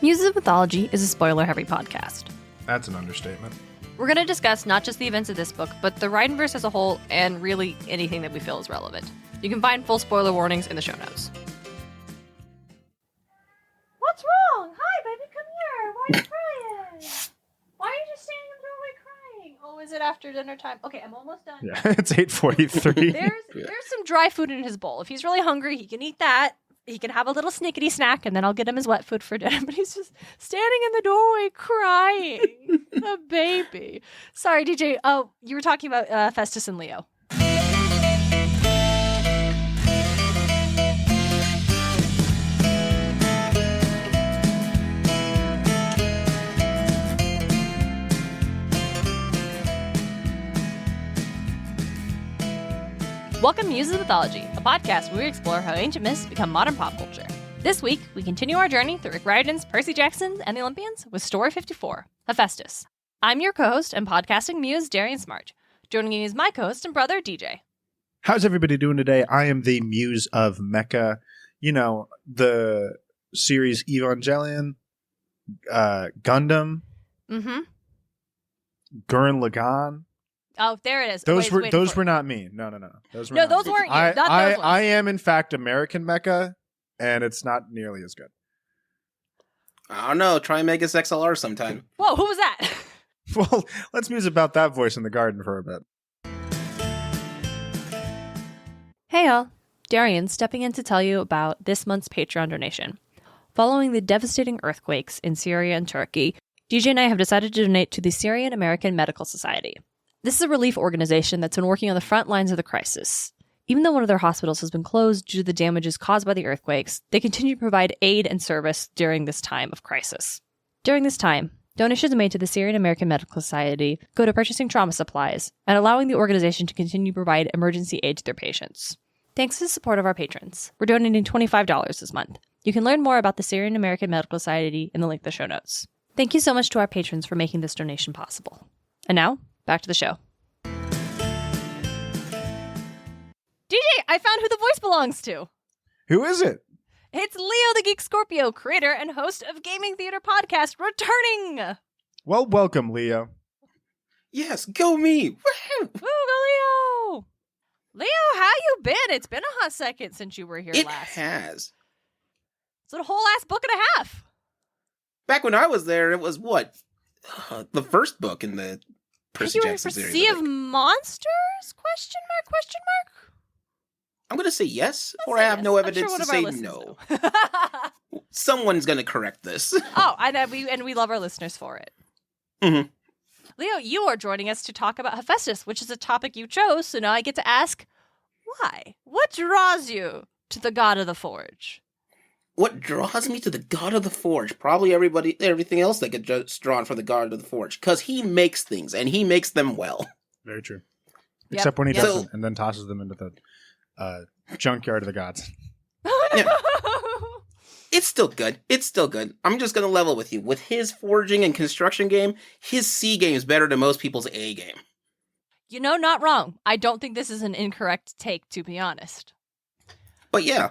Muses of Mythology is a spoiler-heavy podcast. That's an understatement. We're going to discuss not just the events of this book, but the Rhineverse as a whole, and really anything that we feel is relevant. You can find full spoiler warnings in the show notes. What's wrong? Hi, baby, come here. Why are you crying? Why are you just standing in the doorway crying? Oh, is it after dinner time? Okay, I'm almost done. Yeah, it's 8:43. There's some dry food in his bowl. If he's really hungry, he can eat that. He can have a little snickety snack, and then I'll get him his wet food for dinner. But he's just standing in the doorway crying. A baby. Sorry, DJ. Oh, you were talking about Hephaestus and Leo. Welcome to Muses of Mythology, a podcast where we explore how ancient myths become modern pop culture. This week, we continue our journey through Rick Riordan's Percy Jackson and the Olympians with Story 54, Hephaestus. I'm your co-host and podcasting muse, Darien Smart. Joining me is my co-host and brother, DJ. How's everybody doing today? I am the muse of Mecha. You know, the series Evangelion, Gundam, Gurren Lagann. Oh, there it is. Those were not me. No. Those weren't you. I am in fact American Mecha, and it's not nearly as good. I don't know. Try Megas XLR sometime. Whoa, who was that? Well, let's muse about that voice in the garden for a bit. Hey y'all, Darien stepping in to tell you about this month's Patreon donation. Following the devastating earthquakes in Syria and Turkey, DJ and I have decided to donate to the Syrian American Medical Society. This is a relief organization that's been working on the front lines of the crisis. Even though one of their hospitals has been closed due to the damages caused by the earthquakes, they continue to provide aid and service during this time of crisis. During this time, donations made to the Syrian American Medical Society go to purchasing trauma supplies and allowing the organization to continue to provide emergency aid to their patients. Thanks to the support of our patrons, we're donating $25 this month. You can learn more about the Syrian American Medical Society in the link in the show notes. Thank you so much to our patrons for making this donation possible. And now, back to the show. DJ, I found who the voice belongs to. Who is it? It's Leo the GeekScorpio, creator and host of Gaming Theater Podcast, returning. Well, welcome, Leo. Yes, go me. Woo, go Leo. Leo, how you been? It's been a hot second since you were here last. It has. It's a whole ass book and a half. Back when I was there, it was what? The first book in the Percy Jackson series. Sea of Monsters? Question mark? I'm going to say yes, or I have no evidence to say no. Someone's going to correct this. Oh, and we love our listeners for it. Mm-hmm. Leo, you are joining us to talk about Hephaestus, which is a topic you chose, so now I get to ask, why? What draws you to the god of the forge? What draws me to the god of the forge? Probably everything else that gets drawn from the god of the forge, because he makes things, and he makes them well. Very true. Except when he doesn't, and then tosses them into the junkyard of the gods. Yeah. It's still good. I'm just going to level with you. With his forging and construction game, his C game is better than most people's A game. You know, not wrong. I don't think this is an incorrect take, to be honest. But yeah,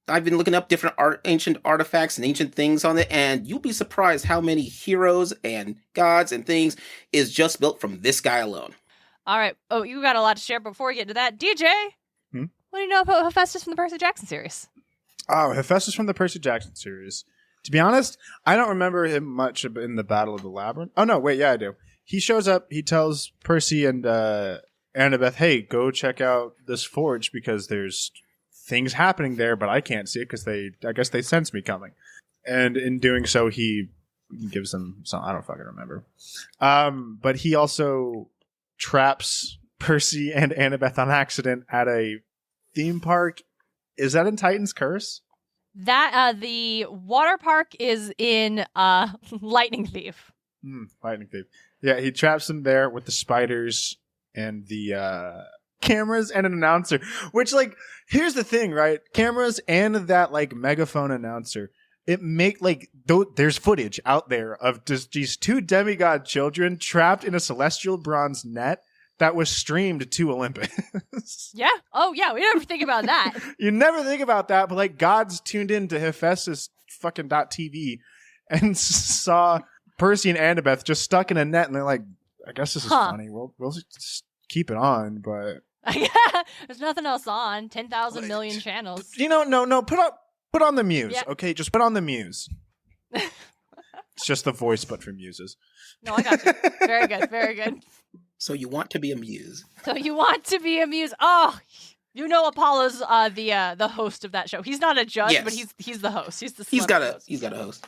I've been looking up different ancient artifacts and ancient things on it, and you'll be surprised how many heroes and gods and things is just built from this guy alone. All right. Oh, you got a lot to share before we get to that. DJ, what do you know about Hephaestus from the Percy Jackson series? Oh, Hephaestus from the Percy Jackson series. To be honest, I don't remember him much in the Battle of the Labyrinth. Oh, no, wait, yeah, I do. He shows up, he tells Percy and Annabeth, hey, go check out this forge because there's things happening there, but I can't see it because I guess they sense me coming. And in doing so, he gives them some, I don't fucking remember. But he also traps Percy and Annabeth on accident at a theme park. Is that in Titan's Curse? That the water park is in Lightning Thief. Lightning Thief. Yeah, he traps them there with the spiders and the cameras and an announcer. Which, like, here's the thing, right? Cameras and that like megaphone announcer. It there's footage out there of just these two demigod children trapped in a celestial bronze net that was streamed to Olympus. Yeah. Oh, yeah. We never think about that. You never think about that, but like gods tuned in to Hephaestus fucking .tv and saw Percy and Annabeth just stuck in a net, and they're like, I guess this is funny. We'll just keep it on, but there's nothing else on. 10,000 million channels. No. Put on the Muse, yeah. Okay? Just put on the Muse. It's just the voice, but for muses. No, I got you. Very good, very good. So you want to be a muse. Oh, Apollo's the host of that show. He's not a judge, but he's the host. He's got a host.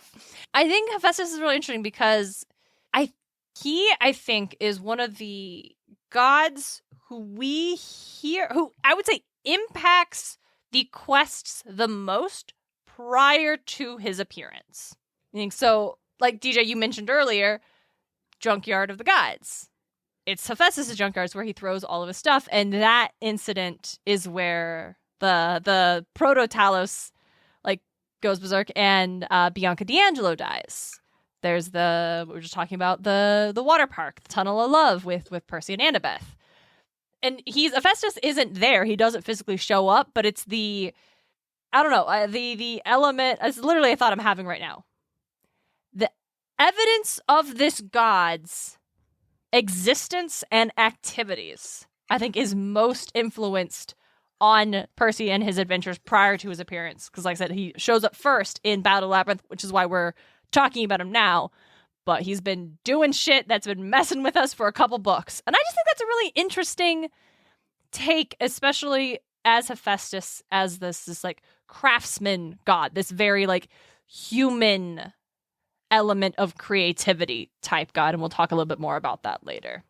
I think Hephaestus is really interesting because I think is one of the gods who I would say impacts the quests the most prior to his appearance. So, like DJ, you mentioned earlier, Junkyard of the Gods. It's Hephaestus' junkyard where he throws all of his stuff, and that incident is where the proto-Talos goes berserk, and Bianca D'Angelo dies. There's we were just talking about the water park, the Tunnel of Love with Percy and Annabeth. And Hephaestus isn't there. He doesn't physically show up, but it's the element, it's literally a thought I'm having right now. The evidence of this god's existence and activities, I think, is most influenced on Percy and his adventures prior to his appearance. Because like I said, he shows up first in Battle Labyrinth, which is why we're talking about him now. But he's been doing shit that's been messing with us for a couple books. And I just think that's a really interesting take, especially as Hephaestus, as this craftsman god, this very human element of creativity type god. And we'll talk a little bit more about that later.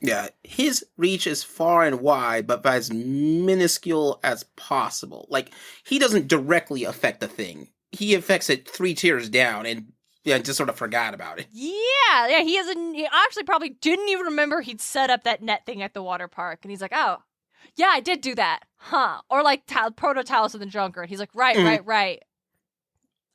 Yeah, his reach is far and wide, but as minuscule as possible. He doesn't directly affect the thing. He affects it 3 tiers down and just sort of forgot about it. Yeah, he actually probably didn't even remember he'd set up that net thing at the water park. And he's like, oh, yeah, I did do that. Huh. Or Proto-Talos of the Drunkard. He's like, right.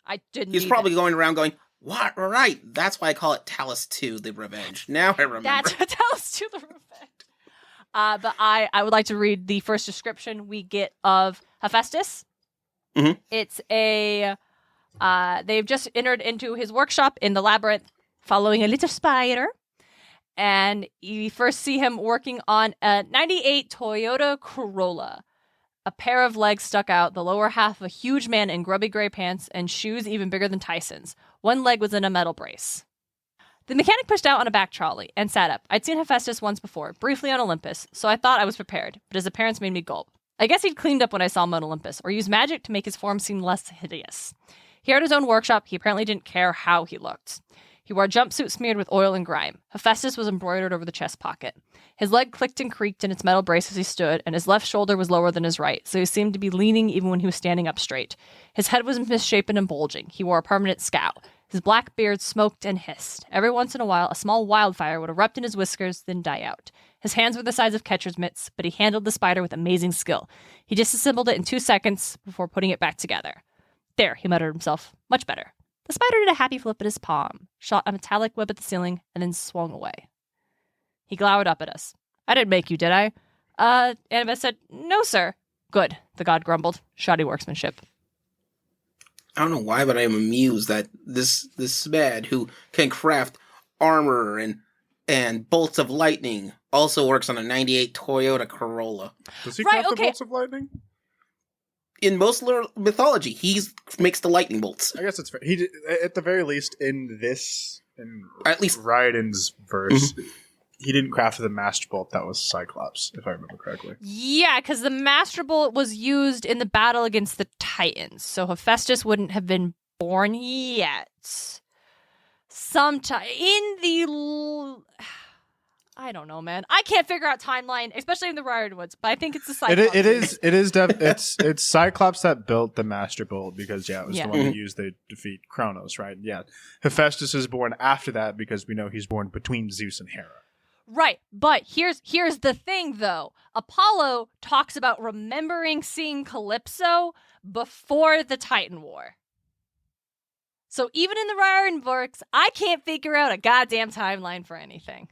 I didn't. He's probably going around going, what? Right. That's why I call it Talos 2, the Revenge. Now I remember. That's Talos 2, the Revenge. But I would like to read the first description we get of Hephaestus. Mm-hmm. It's they've just entered into his workshop in the labyrinth following a little spider. And you first see him working on a 98 Toyota Corolla. A pair of legs stuck out, the lower half of a huge man in grubby gray pants and shoes even bigger than Tyson's. One leg was in a metal brace. The mechanic pushed out on a back trolley and sat up. I'd seen Hephaestus once before, briefly on Olympus, so I thought I was prepared, but his appearance made me gulp. I guess he'd cleaned up when I saw him on Olympus, or used magic to make his form seem less hideous. Here at his own workshop, he apparently didn't care how he looked. He wore a jumpsuit smeared with oil and grime. Hephaestus was embroidered over the chest pocket. His leg clicked and creaked in its metal brace as he stood, and his left shoulder was lower than his right, so he seemed to be leaning even when he was standing up straight. His head was misshapen and bulging. He wore a permanent scowl. His black beard smoked and hissed. Every once in a while, a small wildfire would erupt in his whiskers, then die out. His hands were the size of catcher's mitts, but he handled the spider with amazing skill. He disassembled it in 2 seconds before putting it back together. There, he muttered to himself. Much better. The spider did a happy flip at his palm, shot a metallic web at the ceiling, and then swung away. He glowered up at us. I didn't make you, did I? Annabeth said, no, sir. Good, the god grumbled. Shoddy workmanship. I don't know why, but I am amused that this Smad who can craft armor and bolts of lightning also works on a 98 Toyota Corolla. Does he craft the bolts of lightning? In most mythology, he makes the lightning bolts. I guess it's fair. He did, at the very least, in at least Raiden's verse, he didn't craft the Master Bolt. That was Cyclops, if I remember correctly. Yeah, because the Master Bolt was used in the battle against the Titans, so Hephaestus wouldn't have been born yet. Sometime in the... I don't know, man. I can't figure out timeline, especially in the Riordan-Woods, but I think it's the Cyclops. It's Cyclops that built the Master Bolt because, it was the one they used to defeat Kronos, right? Yeah. Hephaestus is born after that because we know he's born between Zeus and Hera. Right, but here's the thing, though. Apollo talks about remembering seeing Calypso before the Titan War. So even in the Riordan books, I can't figure out a goddamn timeline for anything.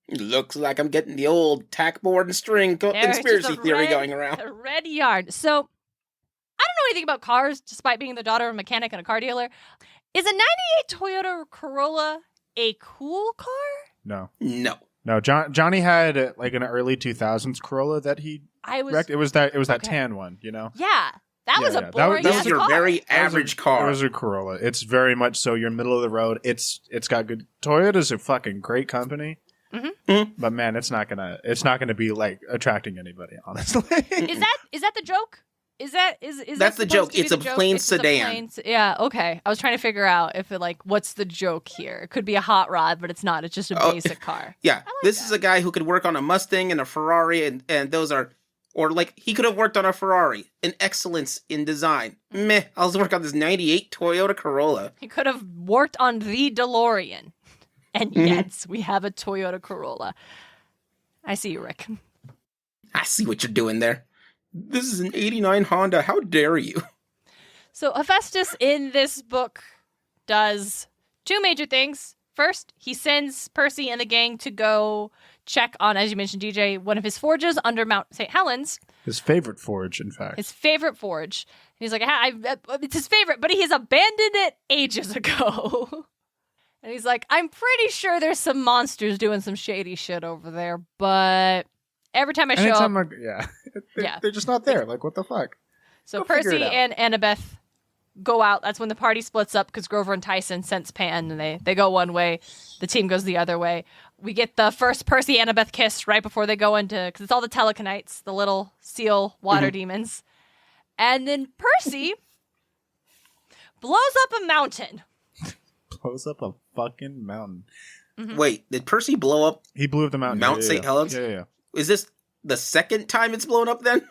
Looks like I'm getting the old tackboard and string conspiracy theory going around. A red yard. So, I don't know anything about cars, despite being the daughter of a mechanic and a car dealer. Is a 98 Toyota Corolla a cool car? No. No. Johnny had like an early 2000s Corolla that he wrecked. It was that okay. tan one, you know? Yeah. That was a boring That was your car. very average car. It was a Corolla. It's very much so your middle of the road. It's got good. Toyota's a fucking great company. Mm-hmm. But man, it's not gonna be like attracting anybody, honestly. Is that the joke? Is That's the joke? It's a plain sedan. Yeah, okay. I was trying to figure out if it what's the joke here? It could be a hot rod, but it's not. It's just a basic car. Yeah, this is a guy who could work on a Mustang and a Ferrari, and those are, or like he could have worked on a Ferrari. An excellence in design. Meh. I'll work on this '98 Toyota Corolla. He could have worked on the DeLorean, and yet we have a Toyota Corolla. I see you, Rick. I see what you're doing there. This is an '89 Honda. How dare you? So Hephaestus in this book does two major things. First, he sends Percy and the gang to go check on, as you mentioned, DJ, one of his forges under Mount St. Helens. His favorite forge, in fact. His favorite forge. And he's like, it's his favorite, but he's abandoned it ages ago. And he's like, I'm pretty sure there's some monsters doing some shady shit over there, but every time I show up... They're just not there. Like, what the fuck? So Percy and Annabeth go out. That's when the party splits up because Grover and Tyson sense Pan, and they go one way. The team goes the other way. We get the first Percy-Annabeth kiss right before they go into... Because it's all the telekinites, the little seal water demons. And then Percy blows up a mountain. Blows up a fucking mountain. Mm-hmm. Wait, did Percy blow up? He blew up the mountain. Mount St. Helens? Yeah. Is this the second time it's blown up then?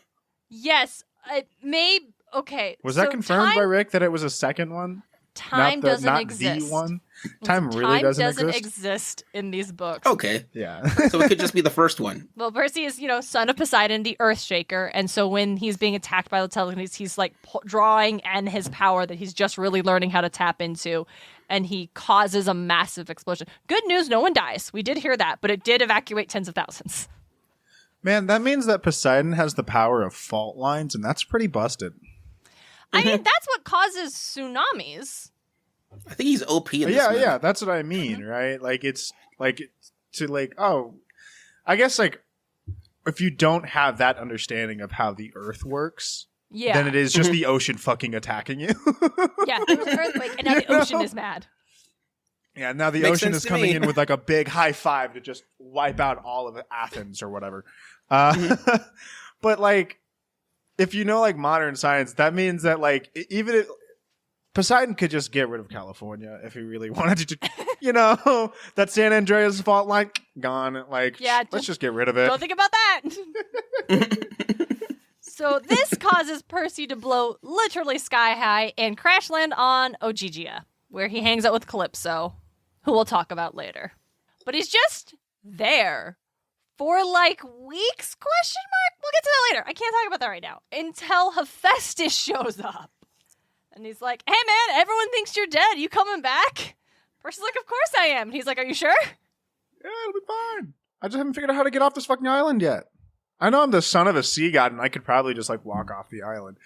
Yes. It may... Okay. Was that confirmed by Rick that it was a second one? Time doesn't exist. The one? Time really doesn't exist in these books. Okay. Yeah. So it could just be the first one. Well, Percy is, son of Poseidon, the Earth Shaker, and so when he's being attacked by the telekinesis, he's like drawing in his power that he's just really learning how to tap into, and he causes a massive explosion. Good news, no one dies. We did hear that, but it did evacuate tens of thousands. Man, that means that Poseidon has the power of fault lines, and that's pretty busted. I mean, that's what causes tsunamis. I think he's OP in this movie. Yeah, that's what I mean, right? Like, it's like to like, I guess like if you don't have that understanding of how the Earth works, then it is just the ocean fucking attacking you. Yeah, there was an earthquake, and now the ocean is mad. Yeah, now the ocean is coming in with like a big high five to just wipe out all of Athens or whatever. But like, if you know like modern science, that means that like even if Poseidon could just get rid of California if he really wanted to, that San Andreas fault line gone. Like, let's just get rid of it. Don't think about that. So this causes Percy to blow literally sky high and crash land on Ogygia, where he hangs out with Calypso, who we'll talk about later. But he's just there for like weeks, question mark? We'll get to that later. I can't talk about that right now. Until Hephaestus shows up. And he's like, hey man, everyone thinks you're dead. You coming back? Percy's like, of course I am. And he's like, are you sure? Yeah, it'll be fine. I just haven't figured out how to get off this fucking island yet. I know I'm the son of a sea god and I could probably just like walk off the island.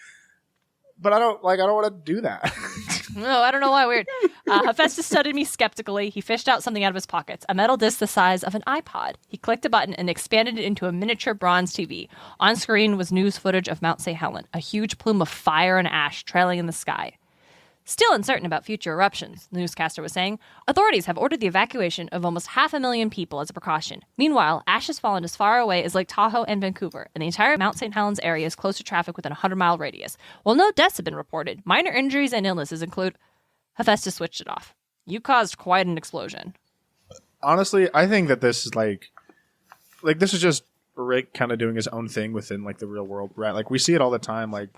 But I don't want to do that. No, I don't know why. Weird. Hephaestus studied me skeptically. He fished out something out of his pockets, a metal disc the size of an iPod. He clicked a button and expanded it into a miniature bronze TV. On screen was news footage of Mount St. Helen, a huge plume of fire and ash trailing in the sky. Still uncertain about future eruptions, the newscaster was saying, authorities have ordered the evacuation of almost 500,000 people as a precaution. Meanwhile, ash has fallen as far away as Lake Tahoe and Vancouver, and the entire Mount St. Helens area is close to traffic within a 100-mile radius. While no deaths have been reported, minor injuries and illnesses include... Hephaestus switched it off. You caused quite an explosion. Honestly, I think that this is like this is just Rick kind of doing his own thing within like the real world, right? Like we see it all the time, like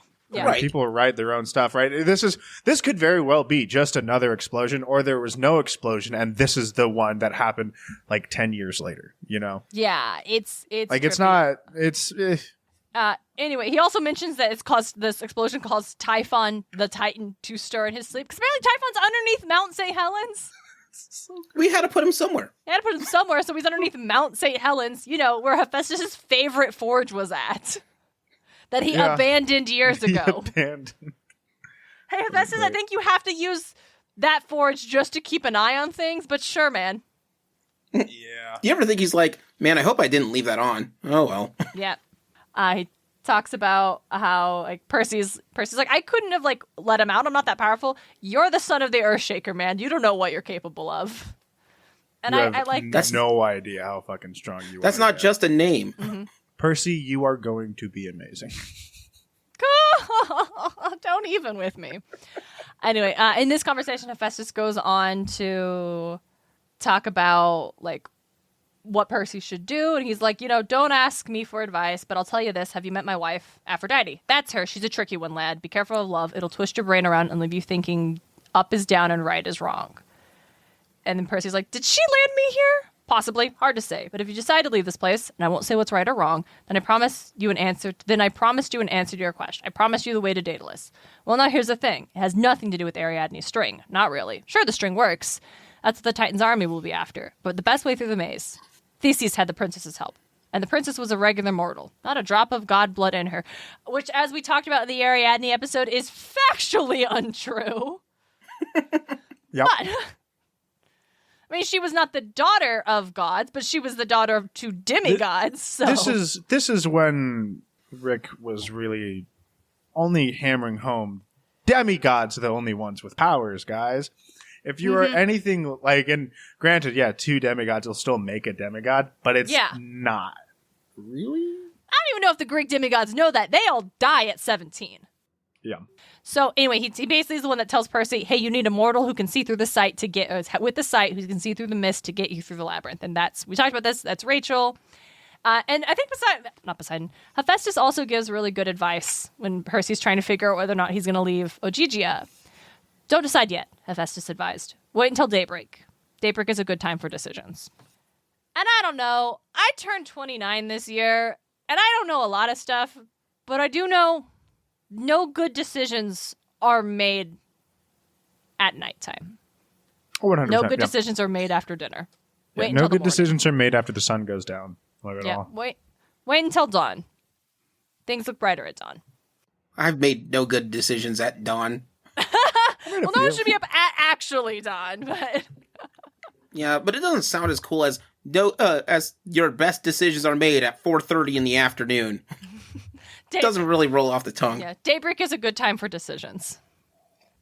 people write their own stuff, right? This could very well be just another explosion, or there was no explosion, and this is the one that happened like 10 years later. Yeah, it's like trippy. it's not. Anyway, he also mentions that this explosion caused Typhon the Titan to stir in his sleep. Because apparently Typhon's underneath Mount St. Helens. We had to put him somewhere. So he's underneath Mount St. Helens, where Hephaestus' favorite forge was at. That he abandoned years ago. Hey, Hephaestus, I think you have to use that forge just to keep an eye on things, but sure, man. Yeah. You ever think he's like, man, I hope I didn't leave that on. Oh, well. Yeah. He talks about how, like, Percy's like, I couldn't have, like, let him out. I'm not that powerful. You're the son of the Earthshaker, man. You don't know what you're capable of. And I like... That's no idea how fucking strong you are. That's not just a name. Mm-hmm. Percy, you are going to be amazing. Don't even with me. Anyway, in this conversation, Hephaestus goes on to talk about, like, what Percy should do. And he's like, don't ask me for advice, but I'll tell you this. Have you met my wife, Aphrodite? That's her. She's a tricky one, lad. Be careful of love. It'll twist your brain around and leave you thinking up is down and right is wrong. And then Percy's like, did she land me here? Possibly. Hard to say. But if you decide to leave this place, and I won't say what's right or wrong, then I promised you an answer to your question. I promised you the way to Daedalus. Well, now here's the thing. It has nothing to do with Ariadne's string. Not really. Sure, the string works. That's what the Titan's army will be after. But the best way through the maze. Theseus had the princess's help. And the princess was a regular mortal. Not a drop of god blood in her. Which, as we talked about in the Ariadne episode, is factually untrue. Yep. But... I mean, she was not the daughter of gods, but she was the daughter of two demigods. So This is when Rick was really only hammering home demigods are the only ones with powers, guys. If you are anything like, and granted, yeah, two demigods will still make a demigod, but it's not. Really? I don't even know if the Greek demigods know that. They all die at 17. Yeah. So anyway, he basically is the one that tells Percy, hey, you need a mortal who can see through the sight to get, with the sight, who can see through the mist to get you through the labyrinth. And we talked about this, that's Rachel. And I think Hephaestus also gives really good advice when Percy's trying to figure out whether or not he's going to leave Ogygia. Don't decide yet, Hephaestus advised. Wait until daybreak. Daybreak is a good time for decisions. And I don't know, I turned 29 this year, and I don't know a lot of stuff, but I do know no good decisions are made at nighttime. 100%. No good decisions are made after dinner. Yeah, Wait no until good decisions are made after the sun goes down. At all. Wait until dawn. Things look brighter at dawn. I've made no good decisions at dawn. Well, no one should be up at actually dawn, but... Yeah, but it doesn't sound as cool as your best decisions are made at 4:30 in the afternoon. Doesn't really roll off the tongue. Yeah, daybreak is a good time for decisions.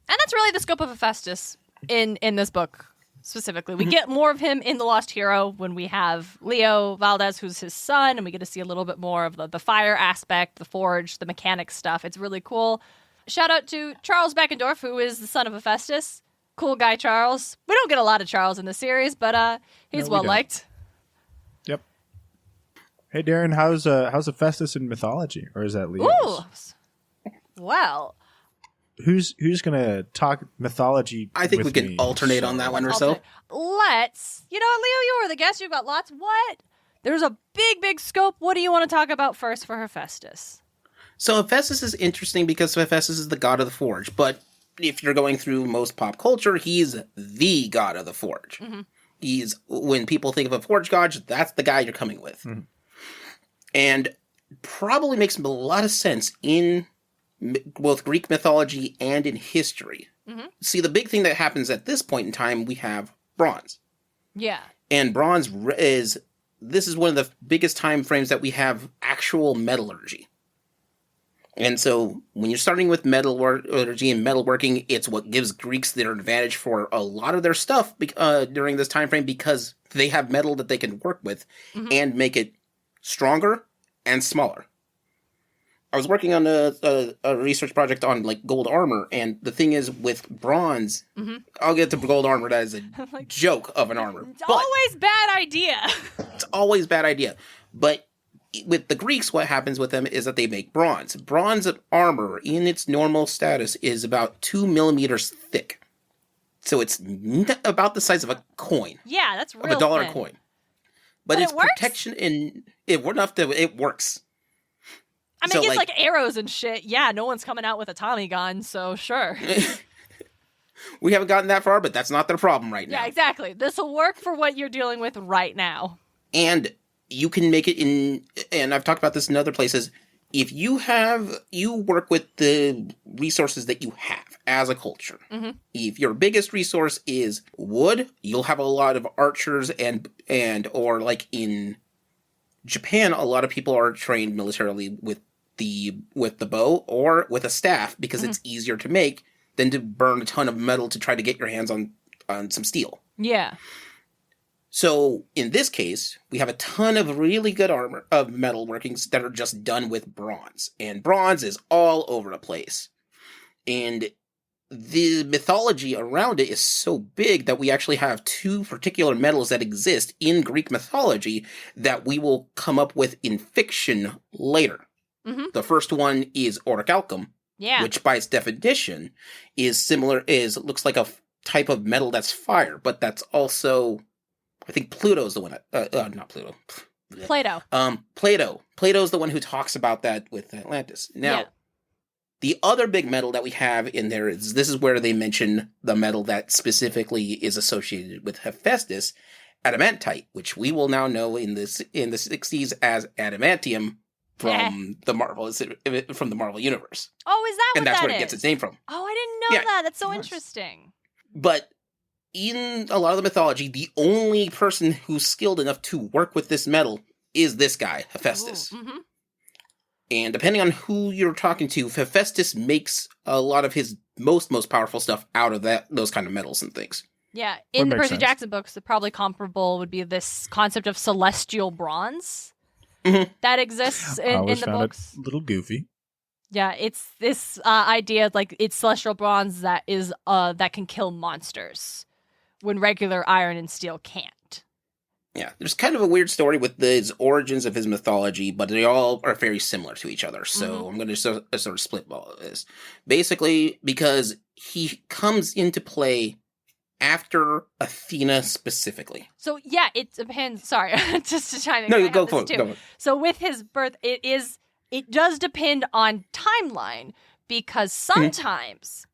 And that's really the scope of Hephaestus in this book, specifically. We get more of him in The Lost Hero when we have Leo Valdez, who's his son, and we get to see a little bit more of the fire aspect, the forge, the mechanics stuff. It's really cool. Shout out to Charles Beckendorf, who is the son of Hephaestus. Cool guy, Charles. We don't get a lot of Charles in the series, but he's well-liked. Yep. Hey, Darren, how's Hephaestus in mythology? Or is that Leo's? Ooh. Well. Who's gonna talk mythology? I think with we can me? alternate on that one or so. Let's. You know what, Leo, you were the guest. You've got lots. What? There's a big scope. What do you want to talk about first for Hephaestus? So Hephaestus is interesting because Hephaestus is the god of the forge, but if you're going through most pop culture, he's the god of the forge. Mm-hmm. When people think of a forge god, that's the guy you're coming with. Mm-hmm. And probably makes a lot of sense in both Greek mythology and in history. Mm-hmm. See, the big thing that happens at this point in time, we have bronze. Yeah. And bronze this is one of the biggest time frames that we have actual metallurgy. And so when you're starting with metallurgy and metalworking, it's what gives Greeks their advantage for a lot of their stuff during this time frame because they have metal that they can work with and make it stronger and smaller. I was working on a research project on like gold armor, and the thing is with bronze, I'll get to gold armor. That is a joke of an armor. It's always bad idea. It's always bad idea. But with the Greeks, what happens with them is that they make bronze. Bronze armor in its normal status is about 2 millimeters thick. So it's about the size of a coin. Yeah, that's real of a dollar thin. coin. But its protection it works. I mean, it's like arrows and shit. Yeah, no one's coming out with a Tommy gun, so sure. We haven't gotten that far, but that's not their problem right now. Yeah, exactly. This will work for what you're dealing with right now. And you can make it and I've talked about this in other places, if you work with the resources that you have as a culture. Mhm. If your biggest resource is wood, you'll have a lot of archers and or like in Japan, a lot of people are trained militarily with the bow or with a staff because it's easier to make than to burn a ton of metal to try to get your hands on some steel. Yeah. So in this case, we have a ton of really good armor of metal workings that are just done with bronze. And bronze is all over the place. And the mythology around it is so big that we actually have two particular metals that exist in Greek mythology that we will come up with in fiction later. Mm-hmm. The first one is orichalcum, which by its definition looks like a type of metal that's fire, but that's also, I think Pluto's the one, not Pluto. Plato. Plato's the one who talks about that with Atlantis. Now, the other big metal that we have in there is, this is where they mention the metal that specifically is associated with Hephaestus, adamantite, which we will now know in the 60s as adamantium from the Marvel universe. Oh, is that and what that's that where it gets its name from. Oh, I didn't know that. That's so interesting. But in a lot of the mythology, the only person who's skilled enough to work with this metal is this guy, Hephaestus. Mm-hmm. And depending on who you're talking to, Hephaestus makes a lot of his most powerful stuff out of those kind of metals and things. Yeah, in the Percy sense. Jackson books, the probably comparable would be this concept of celestial bronze that exists in the books. A little goofy. Yeah, it's this idea like it's celestial bronze that is that can kill monsters when regular iron and steel can't. Yeah, there's kind of a weird story with the origins of his mythology, but they all are very similar to each other. So I'm going to sort of split all of this. Basically, because he comes into play after Athena specifically. So yeah, it depends. Sorry, just to chime in. No, go for it. Go. So with his birth, it does depend on timeline because sometimes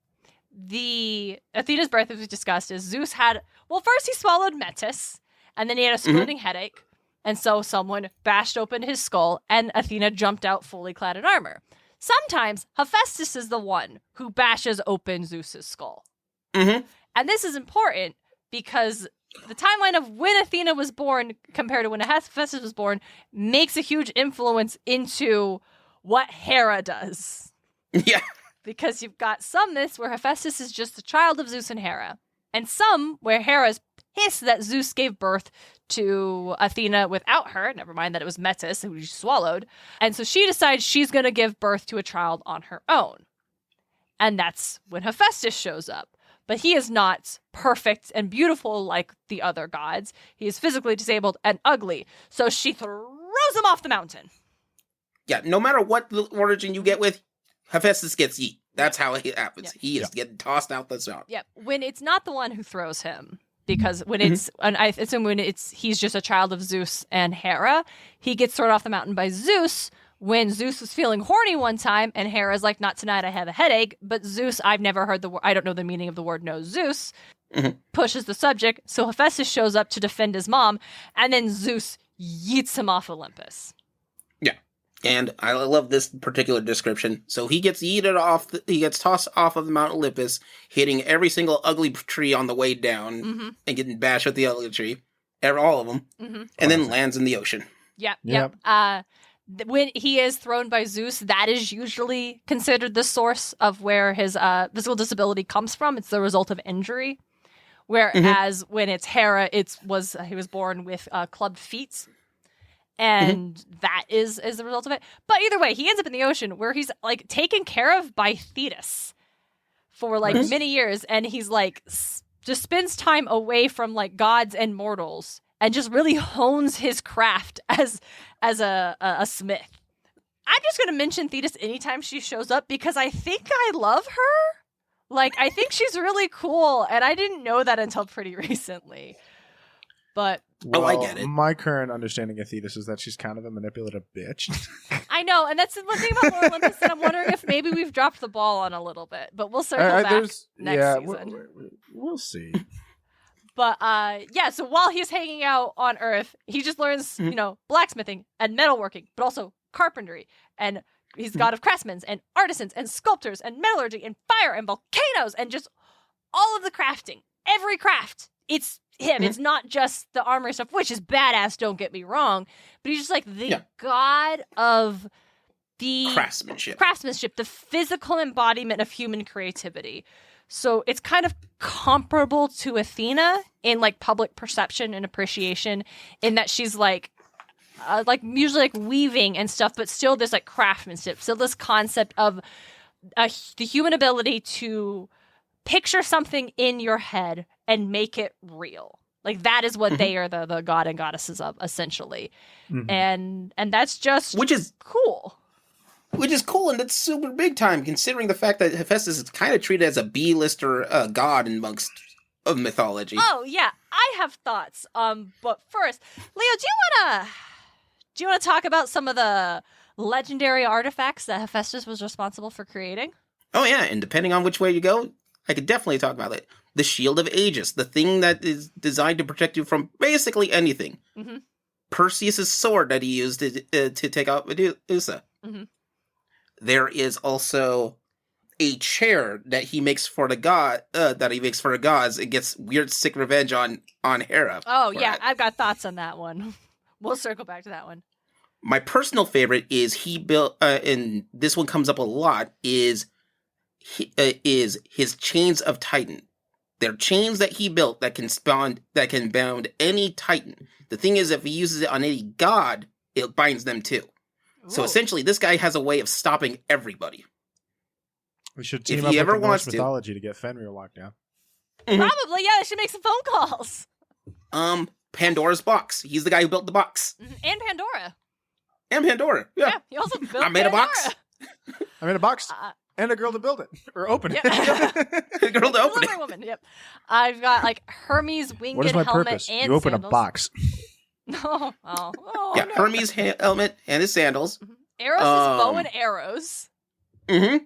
the Athena's birth, as we discussed, is Zeus had. Well, first he swallowed Metis. And then he had a splitting headache, and so someone bashed open his skull, and Athena jumped out fully clad in armor. Sometimes Hephaestus is the one who bashes open Zeus's skull. And this is important because the timeline of when Athena was born compared to when Hephaestus was born makes a huge influence into what Hera does. Yeah. Because you've got some myths where Hephaestus is just a child of Zeus and Hera, and some where Hera's pissed that Zeus gave birth to Athena without her, never mind that it was Metis who she swallowed, and so she decides she's going to give birth to a child on her own. And that's when Hephaestus shows up. But he is not perfect and beautiful like the other gods. He is physically disabled and ugly, so she throws him off the mountain. Yeah, no matter what the origin you get with, Hephaestus gets yeet. That's how it happens. Yeah. He is getting tossed out the mountain. Yeah, when it's not the one who throws him, because when it's, and I assume when he's just a child of Zeus and Hera, he gets thrown off the mountain by Zeus when Zeus was feeling horny one time, and Hera's like, not tonight, I have a headache. But Zeus, I've never heard the word, I don't know the meaning of the word no Zeus, pushes the subject, so Hephaestus shows up to defend his mom, and then Zeus yeets him off Olympus. Yeah. And I love this particular description. So he gets he gets tossed off of the Mount Olympus, hitting every single ugly tree on the way down, and getting bashed with the ugly tree, all of them, and then lands in the ocean. Yep. When he is thrown by Zeus, that is usually considered the source of where his physical disability comes from. It's the result of injury. Whereas when it's Hera, he was born with clubbed feet. And that is the result of it. But either way, he ends up in the ocean where he's like taken care of by Thetis for like many years. And he's like just spends time away from like gods and mortals and just really hones his craft as a smith. I'm just going to mention Thetis anytime she shows up because I think I love her. Like, I think she's really cool. And I didn't know that until pretty recently. But I get it. My current understanding of Thetis is that she's kind of a manipulative bitch. I know, and that's the one thing about Lord Olympus that I'm wondering if maybe we've dropped the ball on a little bit. But we'll circle back next season. We'll see. But so while he's hanging out on Earth, he just learns, blacksmithing and metalworking, but also carpentry and He's god of craftsmen and artisans and sculptors and metallurgy and fire and volcanoes and just all of the crafting. Every craft. It's him. It's not just the armor stuff, which is badass, don't get me wrong. But he's just like the god of the craftsmanship, the physical embodiment of human creativity. So it's kind of comparable to Athena in like public perception and appreciation, in that she's like usually like weaving and stuff, but still this like craftsmanship. So this concept of the human ability to picture something in your head and make it real. Like that is what they are the god and goddesses of, essentially. And that's just cool. Which is cool, and that's super big time, considering the fact that Hephaestus is kind of treated as a B-lister god amongst of mythology. Oh yeah, I have thoughts. But first, Leo, do you want to talk about some of the legendary artifacts that Hephaestus was responsible for creating? Oh yeah, and depending on which way you go, I could definitely talk about it. The Shield of Aegis, the thing that is designed to protect you from basically anything. Perseus' sword that he used to take out Medusa. There is also a chair that he makes for the gods. It gets weird, sick revenge on Hera. Oh yeah, I've got thoughts on that one. We'll circle back to that one. My personal favorite is he built, and this one comes up a lot, is his chains of Titan. They're chains that he built that can bound any Titan. The thing is, if he uses it on any god, it binds them too. Ooh. So essentially, this guy has a way of stopping everybody. We should team up with the Norse mythology to get Fenrir locked down. Probably, yeah. They should make some phone calls. Pandora's box. He's the guy who built the box. And Pandora. Yeah. He also built I made Pandora. a box. I made a box. And a girl to build it. Or open it. A girl to open it. Woman, yep. I've got like Hermes winged what is my helmet purpose? and You open sandals. a box. Oh, yeah, no. Hermes' helmet and his sandals. Eros' bow and arrows. I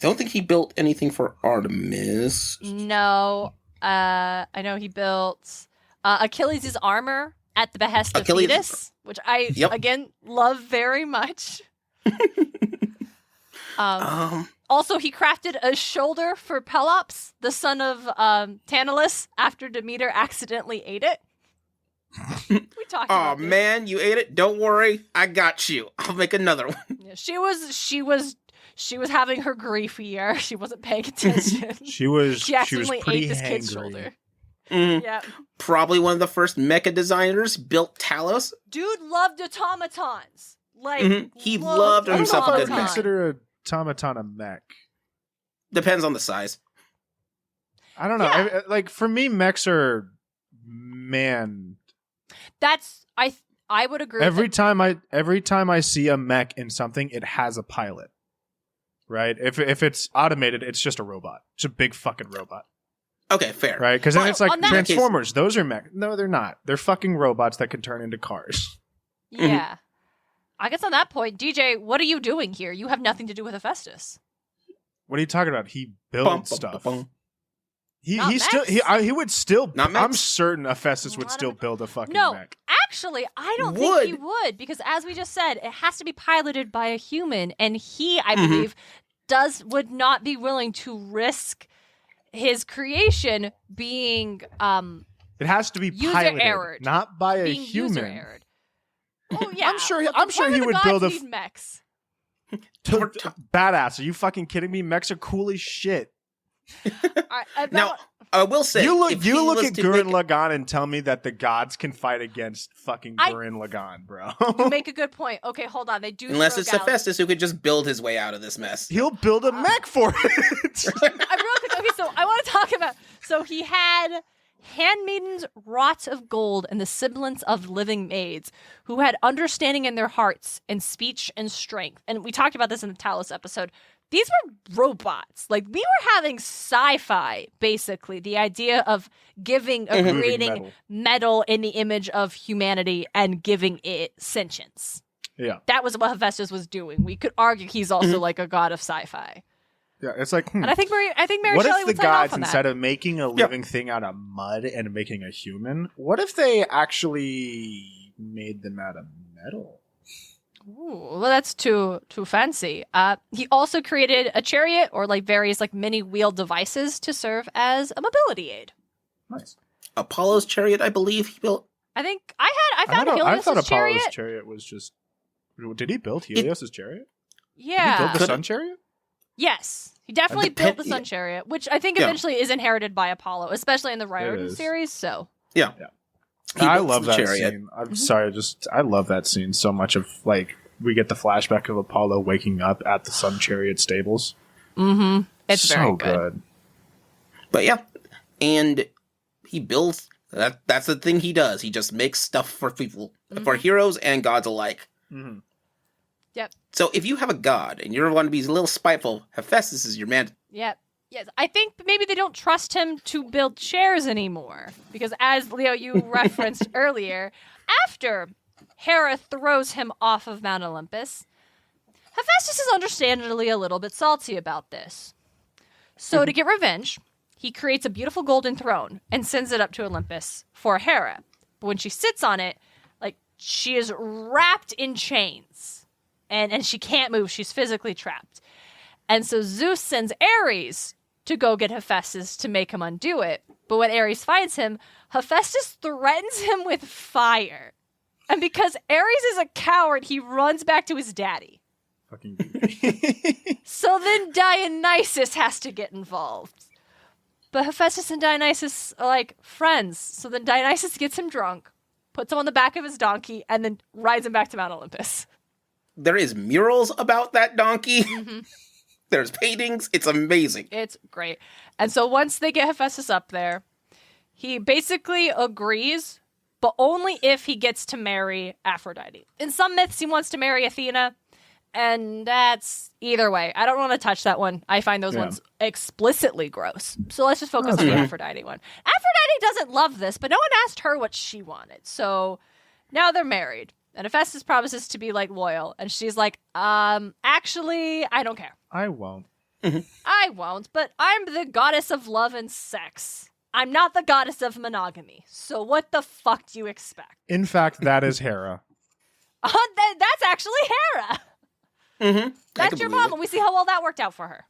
don't think he built anything for Artemis. No. I know he built Achilles' armor at the behest of Pithos, which I, again, love very much. Also, he crafted a shoulder for Pelops, the son of Tantalus, after Demeter accidentally ate it. We talked about this. Man, you ate it? Don't worry, I got you. I'll make another one. Yeah, she was having her grief year. She wasn't paying attention. She accidentally pretty ate this kid's hangry. shoulder. Yeah. Probably one of the first mecha designers built Talos. Dude loved automatons. Like he loved himself a good mech. Consider a automaton a mech. Depends on the size. I don't know. Yeah. Like for me, mechs are man. That's I would agree. Every time I see a mech in something, it has a pilot. Right? If it's automated, it's just a robot. It's a big fucking robot. Okay, fair. Right? Because then it's like Transformers. Case, those are mech. No, they're not. They're fucking robots that can turn into cars. Yeah. I guess on that point, DJ, what are you doing here? You have nothing to do with Hephaestus. What are you talking about? He builds stuff. He would still. I'm certain Hephaestus would still build a fucking mech. Actually, I don't think he would, because as we just said, it has to be piloted by a human, and he, I believe, would not be willing to risk his creation being it has to be piloted, not by a human. Oh yeah, I'm sure he would build mechs. Badass. Are you fucking kidding me? Mechs are cool as shit. Now, I will say, you look at Gurren Lagann and tell me that the gods can fight against fucking Gurren Lagann, bro. You make a good point. Okay, hold on. They do. Unless it's Hephaestus who could just build his way out of this mess. He'll build a mech for it. Okay, so I want to talk about. So he had handmaidens wrought of gold and the semblance of living maids who had understanding in their hearts and speech and strength. And we talked about this in the Talos episode. These were robots. Like, we were having sci-fi, basically. The idea of creating metal in the image of humanity and giving it sentience. Yeah. That was what Hephaestus was doing. We could argue he's also like a god of sci-fi. Yeah, it's like, and I think Mary what Shelley if would the sign off gods, on that. instead of making a living thing out of mud and making a human, what if they actually made them out of metal? Ooh, well, that's too fancy. He also created a chariot or like various like mini wheel devices to serve as a mobility aid. Nice. Apollo's chariot, I believe he built. I think I found I thought Helios' chariot. Apollo's chariot was just. Did he build Helios' chariot? Yeah. Did he build the sun chariot? Yes. He definitely built the sun chariot, which I think eventually is inherited by Apollo, especially in the Riordan series. So yeah. I love that chariot. scene. I'm sorry, I love that scene so much. Of like, we get the flashback of Apollo waking up at the sun chariot stables. Mm-hmm. It's so very good. But yeah, and he builds. That's the thing he does. He just makes stuff for people, for heroes and gods alike. Mm-hmm. Yep. So if you have a god and you want to be a little spiteful, Hephaestus is your man. Yep. Yes, I think maybe they don't trust him to build chairs anymore. Because as, Leo, you referenced earlier, after Hera throws him off of Mount Olympus, Hephaestus is understandably a little bit salty about this. So to get revenge, he creates a beautiful golden throne and sends it up to Olympus for Hera. But when she sits on it, like, she is wrapped in chains. And she can't move. She's physically trapped. And so Zeus sends Ares to go get Hephaestus to make him undo it. But when Ares finds him, Hephaestus threatens him with fire. And because Ares is a coward, he runs back to his daddy. Fucking. So then Dionysus has to get involved. But Hephaestus and Dionysus are like friends. So then Dionysus gets him drunk, puts him on the back of his donkey, and then rides him back to Mount Olympus. There is murals about that donkey. Mm-hmm. There's paintings. It's amazing. It's great. And so once they get Hephaestus up there, he basically agrees, but only if he gets to marry Aphrodite. In some myths, he wants to marry Athena, and that's either way. I don't want to touch that one. I find those ones explicitly gross. So let's just focus on the Aphrodite one. Aphrodite doesn't love this, but no one asked her what she wanted. So now they're married. And Hephaestus promises to be, like, loyal. And she's like, actually, I don't care. I won't. I won't, but I'm the goddess of love and sex. I'm not the goddess of monogamy. So what the fuck do you expect? In fact, that is Hera. That's actually Hera. Mm-hmm. That's your mom, and we see how well that worked out for her.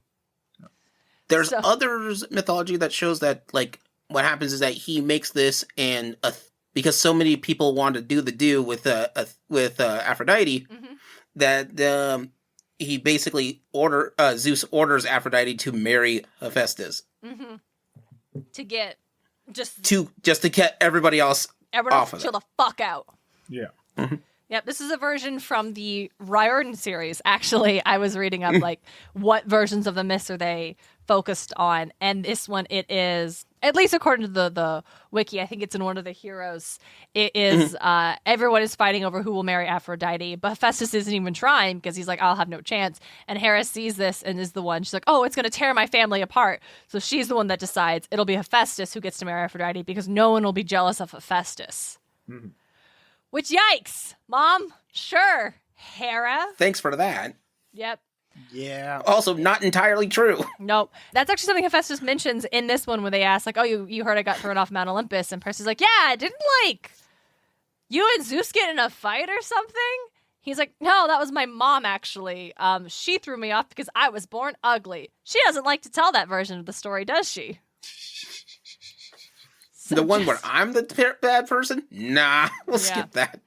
There's others mythology that shows that, like, what happens is that he makes this and because so many people want to do the do with Aphrodite, that he basically Zeus orders Aphrodite to marry Hephaestus to get just to get everybody else off of chill it. the fuck out. Yeah. Yep, this is a version from the Riordan series. Actually, I was reading up like what versions of the myths are they focused on, and this one it is, at least according to the wiki, I think it's in one of the heroes. It is everyone is fighting over who will marry Aphrodite, but Hephaestus isn't even trying because he's like, I'll have no chance. And Hera sees this and is the one. She's like, oh, it's going to tear my family apart. So she's the one that decides it'll be Hephaestus who gets to marry Aphrodite because no one will be jealous of Hephaestus. Which, yikes, Mom. Sure, Hera. Thanks for that. Yep. Yeah. Also, not entirely true. Nope. That's actually something Hephaestus mentions in this one when they ask, like, oh, you heard I got thrown off Mount Olympus. And Percy's like, yeah, didn't, like, you and Zeus get in a fight or something? He's like, no, that was my mom, actually. She threw me off because I was born ugly. She doesn't like to tell that version of the story, does she? The one where I'm the bad person? Nah, we'll skip that.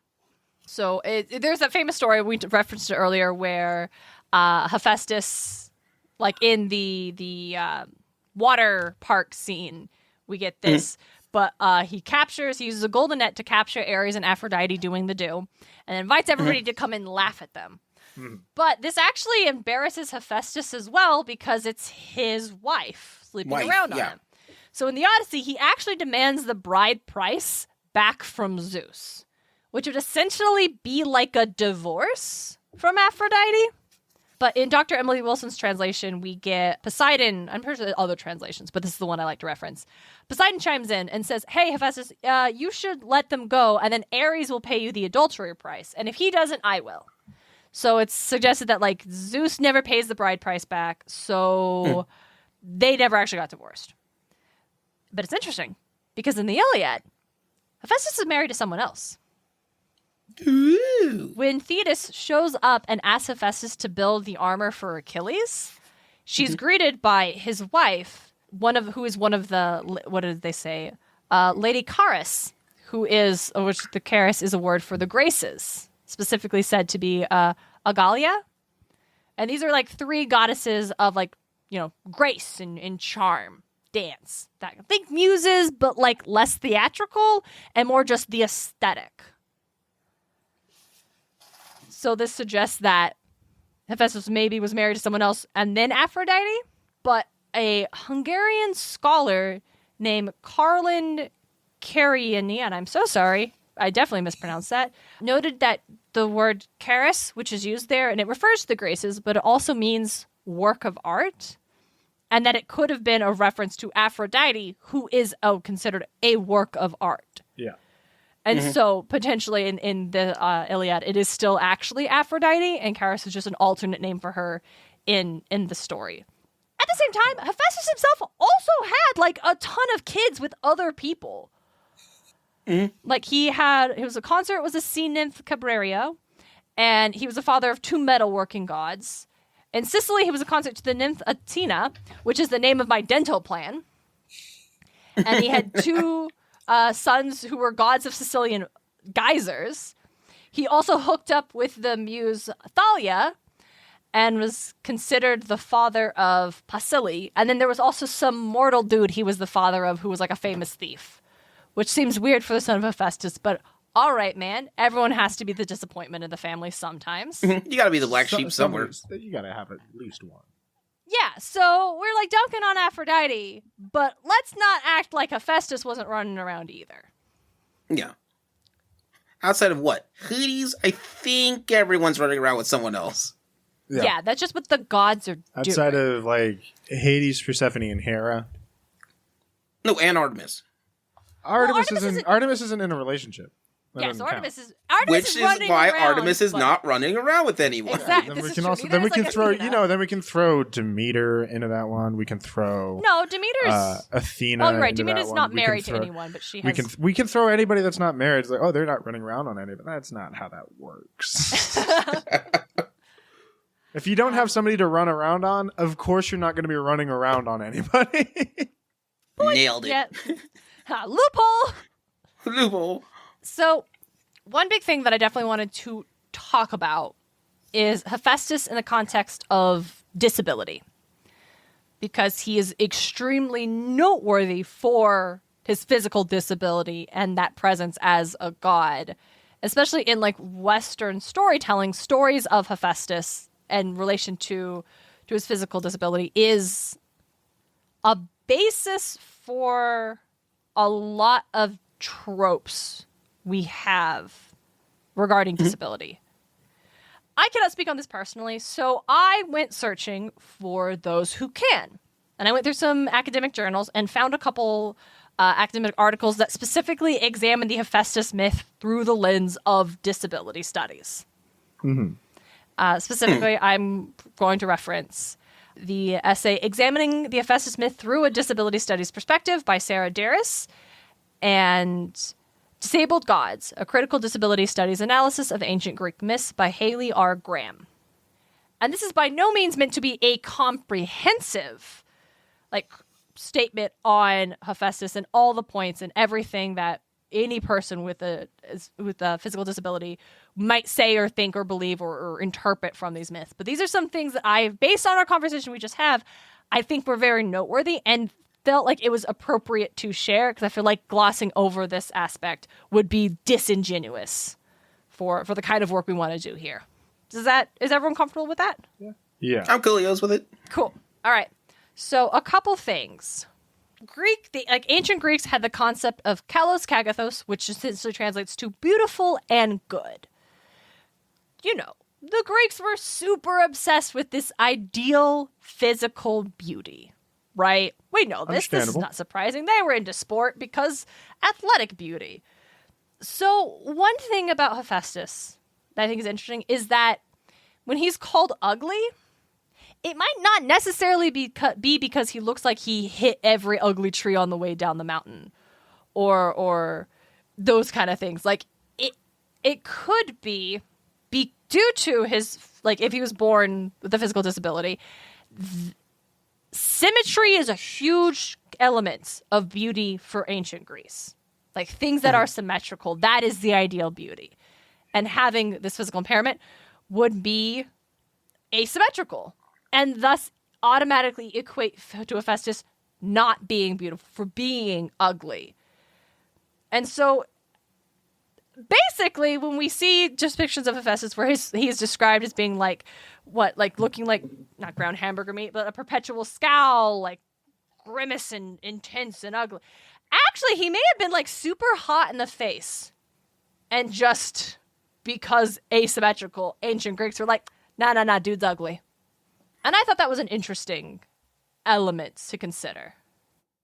So there's that famous story, we referenced it earlier, where Hephaestus, like in the water park scene, we get this. But he uses a golden net to capture Ares and Aphrodite doing the do, and invites everybody to come and laugh at them. But this actually embarrasses Hephaestus as well because it's his wife sleeping around on him. So in the Odyssey, he actually demands the bride price back from Zeus, which would essentially be like a divorce from Aphrodite. But in Dr. Emily Wilson's translation, we get Poseidon. I'm pretty sure there are other translations, but this is the one I like to reference. Poseidon chimes in and says, hey, Hephaestus, you should let them go, and then Ares will pay you the adultery price. And if he doesn't, I will. So it's suggested that, like, Zeus never pays the bride price back, so they never actually got divorced. But it's interesting, because in the Iliad, Hephaestus is married to someone else. Ooh. When Thetis shows up and asks Hephaestus to build the armor for Achilles, she's greeted by his wife, who is one of the, what did they say? Lady Charis, which the Charis is a word for the Graces, specifically said to be Agalia. And these are like three goddesses of like, grace and charm, dance. Think muses, but like less theatrical and more just the aesthetic. So this suggests that Hephaestus maybe was married to someone else and then Aphrodite, but a Hungarian scholar named Karlin Kariani, and I'm so sorry, I definitely mispronounced that, noted that the word charis, which is used there, and it refers to the Graces, but it also means work of art, and that it could have been a reference to Aphrodite, who is considered a work of art. Yeah. And so, potentially, in the Iliad, it is still actually Aphrodite, and Charis is just an alternate name for her in the story. At the same time, Hephaestus himself also had, like, a ton of kids with other people. Like, he was a consort, was a sea nymph, Cabraria, and he was the father of 2 metalworking gods. In Sicily, he was a consort to the nymph Athena, which is the name of my dental plan. And he had 2... sons who were gods of Sicilian geysers. He also hooked up with the muse Thalia and was considered the father of Pasili. And then there was also some mortal dude he was the father of who was like a famous thief, which seems weird for the son of Hephaestus, but all right, man. Everyone has to be the disappointment in the family sometimes. You gotta be the black sheep somewhere. You gotta have at least one. Yeah, so we're like dunking on Aphrodite, but let's not act like Hephaestus wasn't running around either. Yeah. Outside of what? Hades? I think everyone's running around with someone else. Yeah, that's just what the gods are doing. Outside of like Hades, Persephone, and Hera. No, and Artemis. Artemis isn't in a relationship. Yeah, so Artemis is Which is running why around, Artemis is not running around with anyone. Exactly. Then we can throw Demeter into that one. We can throw Demeter's Athena. Oh, right. into Demeter's that not one. married to anyone, but she has. We can throw anybody that's not married. It's like, oh, they're not running around on anybody. That's not how that works. If you don't have somebody to run around on, of course you're not going to be running around on anybody. Nailed it. Yeah. Loophole. Loophole. So, one big thing that I definitely wanted to talk about is Hephaestus in the context of disability. Because he is extremely noteworthy for his physical disability and that presence as a god. Especially in like Western storytelling, stories of Hephaestus in relation to his physical disability is a basis for a lot of tropes we have regarding disability. I cannot speak on this personally, so I went searching for those who can. And I went through some academic journals and found a couple academic articles that specifically examine the Hephaestus myth through the lens of disability studies. Specifically, I'm going to reference the essay Examining the Hephaestus Myth Through a Disability Studies Perspective by Sarah Darris and Disabled Gods, A Critical Disability Studies Analysis of Ancient Greek Myths by Haley R. Graham. And this is by no means meant to be a comprehensive statement on Hephaestus and all the points and everything that any person with a physical disability might say or think or believe or interpret from these myths. But these are some things that based on our conversation we just have, I think were very noteworthy and felt like it was appropriate to share because I feel like glossing over this aspect would be disingenuous for the kind of work we want to do here. Is everyone comfortable with that? Yeah. I'm coolios with it. Cool. All right. So a couple things. Ancient Greeks had the concept of kalos kagathos, which essentially translates to beautiful and good. You know, the Greeks were super obsessed with this ideal physical beauty, right? We know this. This is not surprising. They were into sport because athletic beauty. So one thing about Hephaestus that I think is interesting is that when he's called ugly, it might not necessarily be because he looks like he hit every ugly tree on the way down the mountain or those kind of things. Like, it could be due to his, like, if he was born with a physical disability, symmetry is a huge element of beauty for ancient Greece. Like, things that are symmetrical, that is the ideal beauty. And having this physical impairment would be asymmetrical, and thus automatically equate to Hephaestus not being beautiful, for being ugly. And so basically, when we see just pictures of Hephaestus where he is described as being like, looking like, not ground hamburger meat, but a perpetual scowl, like grimace and intense and ugly. Actually, he may have been like super hot in the face. And just because asymmetrical, ancient Greeks were like, nah, dude's ugly. And I thought that was an interesting element to consider.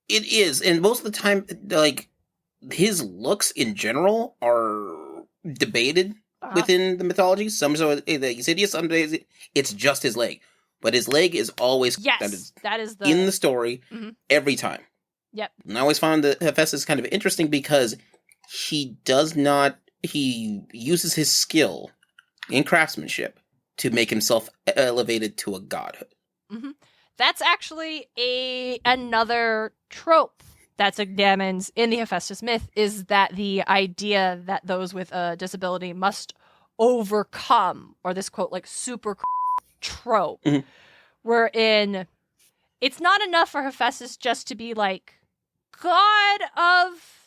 It is, and most of the time, like, his looks in general are debated within the mythology. Some say he's hideous, some days it's just his leg. But his leg is always that is in the story every time. Yep. And I always found that Hephaestus kind of interesting because he uses his skill in craftsmanship to make himself elevated to a godhood. Mm-hmm. That's actually another trope that's examined in the Hephaestus myth, is that the idea that those with a disability must overcome, or this quote, like, super trope, wherein it's not enough for Hephaestus just to be like god of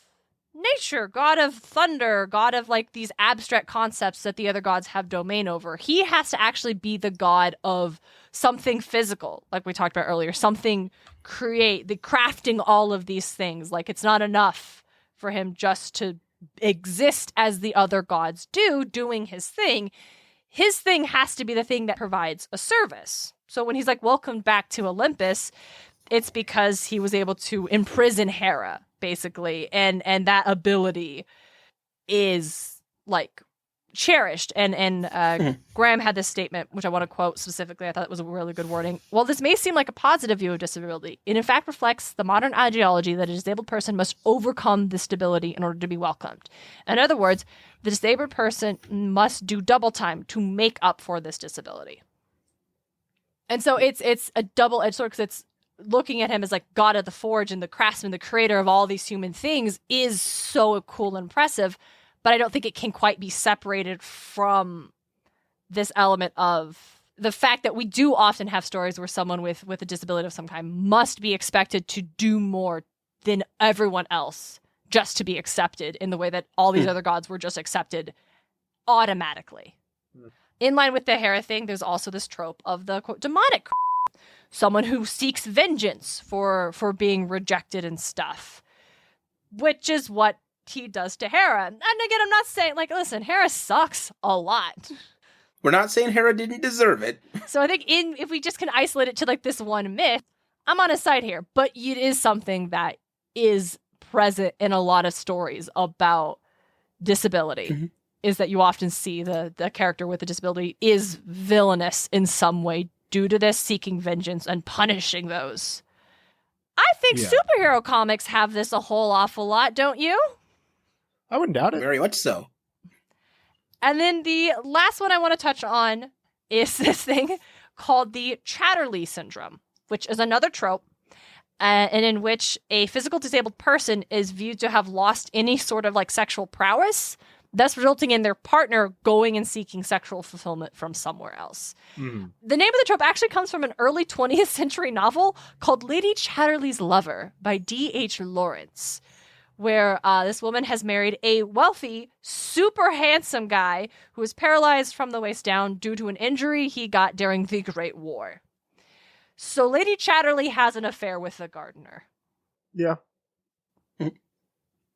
nature, god of thunder, god of like these abstract concepts that the other gods have domain over. He has to actually be the god of something physical, like we talked about earlier, something the crafting all of these things. Like, it's not enough for him just to exist as the other gods do, doing his thing. His thing has to be the thing that provides a service. So when he's like, welcome back to Olympus, it's because he was able to imprison Hera, basically, and that ability is like cherished. And Graham had this statement, which I want to quote specifically. I thought it was a really good wording. While this may seem like a positive view of disability, it in fact reflects the modern ideology that a disabled person must overcome this disability in order to be welcomed. In other words, the disabled person must do double time to make up for this disability. And so it's a double-edged sword, because it's looking at him as like god of the forge and the craftsman, the creator of all these human things, is so cool and impressive. But I don't think it can quite be separated from this element of the fact that we do often have stories where someone with a disability of some kind must be expected to do more than everyone else just to be accepted, in the way that all these other gods were just accepted automatically. In line with the Hera thing, there's also this trope of the, quote, demonic, someone who seeks vengeance for being rejected and stuff, which is what he does to Hera. And again, I'm not saying, like, listen, Hera sucks a lot. We're not saying Hera didn't deserve it. So I think if we just can isolate it to like this one myth, I'm on his side here. But it is something that is present in a lot of stories about disability, is that you often see the character with a disability is villainous in some way due to this, seeking vengeance and punishing those. I think superhero comics have this a whole awful lot, don't you? I wouldn't doubt it. Very much so. And then the last one I want to touch on is this thing called the Chatterley syndrome, which is another trope, and in which a physical disabled person is viewed to have lost any sort of like sexual prowess, thus resulting in their partner going and seeking sexual fulfillment from somewhere else. The name of the trope actually comes from an early 20th century novel called Lady Chatterley's Lover by D.H. Lawrence, where this woman has married a wealthy, super handsome guy who is paralyzed from the waist down due to an injury he got during the Great War. So Lady Chatterley has an affair with the gardener. Yeah.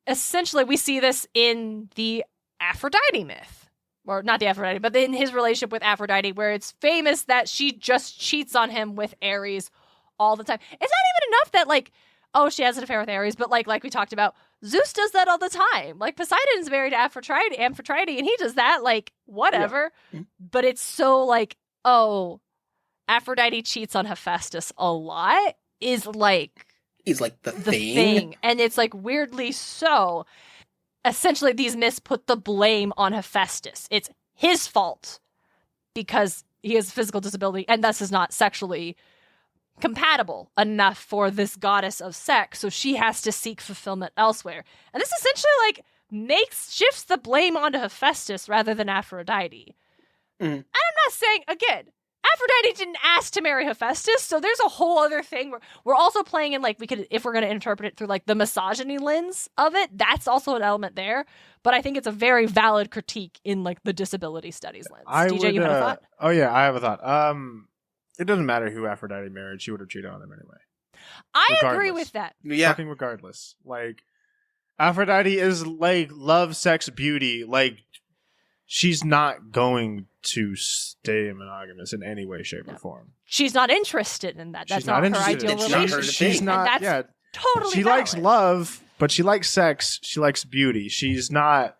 Essentially, we see this in the Aphrodite myth. Or not the Aphrodite, but in his relationship with Aphrodite, where it's famous that she just cheats on him with Ares all the time. It's not even enough that, like, oh, she has an affair with Ares, but like we talked about, Zeus does that all the time. Like, Poseidon's married to Aphrodite, and he does that, like, whatever. Yeah. But it's so like, oh, Aphrodite cheats on Hephaestus a lot is like... He's like the thing. And it's like weirdly so. essentially these myths put the blame on Hephaestus. It's his fault because he has a physical disability and thus is not sexually compatible enough for this goddess of sex, so she has to seek fulfillment elsewhere. And this essentially shifts the blame onto Hephaestus rather than Aphrodite. And I'm not saying, again, Aphrodite didn't ask to marry Hephaestus, so there's a whole other thing where we're also playing in, we could, if we're going to interpret it through, the misogyny lens of it, that's also an element there. But I think it's a very valid critique in, the disability studies lens. DJ, you have a thought? Oh, yeah, I have a thought. It doesn't matter who Aphrodite married, she would have cheated on him anyway. I agree with that. Yeah. Fucking regardless. Aphrodite is, love, sex, beauty. She's not going to stay monogamous in any way, shape, or form. She's not interested in that. That's not her ideal relationship. She's not, and that's totally She valid. likes love, but she likes sex. She likes beauty. It's not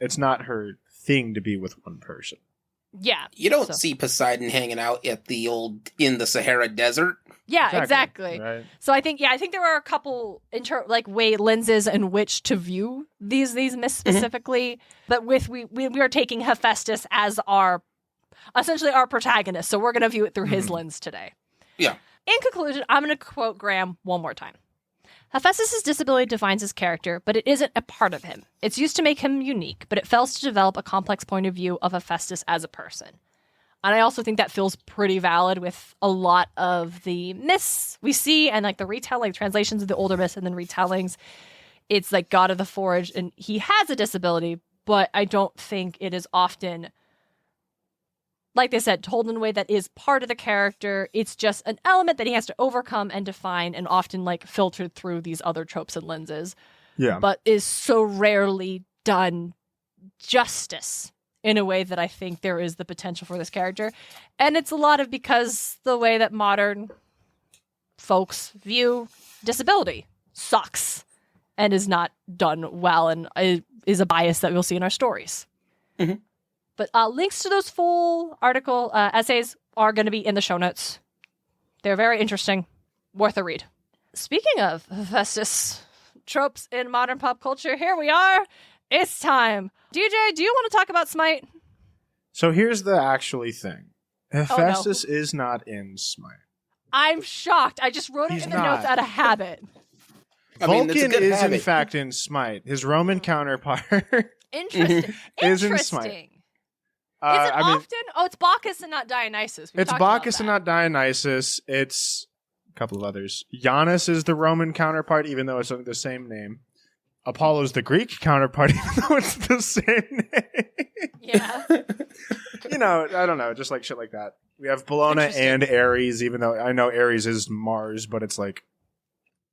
her thing to be with one person. Yeah. You don't see Poseidon hanging out at in the Sahara Desert. Yeah, exactly. Right. So I think there are a couple lenses in which to view these myths specifically, but we are taking Hephaestus as essentially our protagonist, so we're going to view it through his lens today. Yeah. In conclusion, I'm going to quote Graham one more time. Hephaestus' disability defines his character, but it isn't a part of him. It's used to make him unique, but it fails to develop a complex point of view of Hephaestus as a person. And I also think that feels pretty valid with a lot of the myths we see and the retelling translations of the older myths and then retellings. It's God of the Forge, and he has a disability, but I don't think it is often, like they said, told in a way that is part of the character. It's just an element that he has to overcome and define, and often filtered through these other tropes and lenses. Yeah. But is so rarely done justice in a way that I think there is the potential for this character. And it's a lot of because the way that modern folks view disability sucks and is not done well and is a bias that we'll see in our stories. Mm-hmm. But links to those full article essays are going to be in the show notes. They're very interesting. Worth a read. Speaking of Hephaestus tropes in modern pop culture, here we are. It's time. DJ, do you want to talk about SMITE? So here's the actually thing. Hephaestus is not in SMITE. I'm shocked. I just wrote it in the notes out of habit. Vulcan is in fact in SMITE. His Roman counterpart Interesting. is in SMITE. Is it often? It's Bacchus and not Dionysus. It's Bacchus and not Dionysus. It's a couple of others. Janus is the Roman counterpart, even though it's the same name. Apollo's the Greek counterpart, even though it's the same name. Yeah. I don't know, just shit like that. We have Bellona and Ares, even though I know Ares is Mars, but it's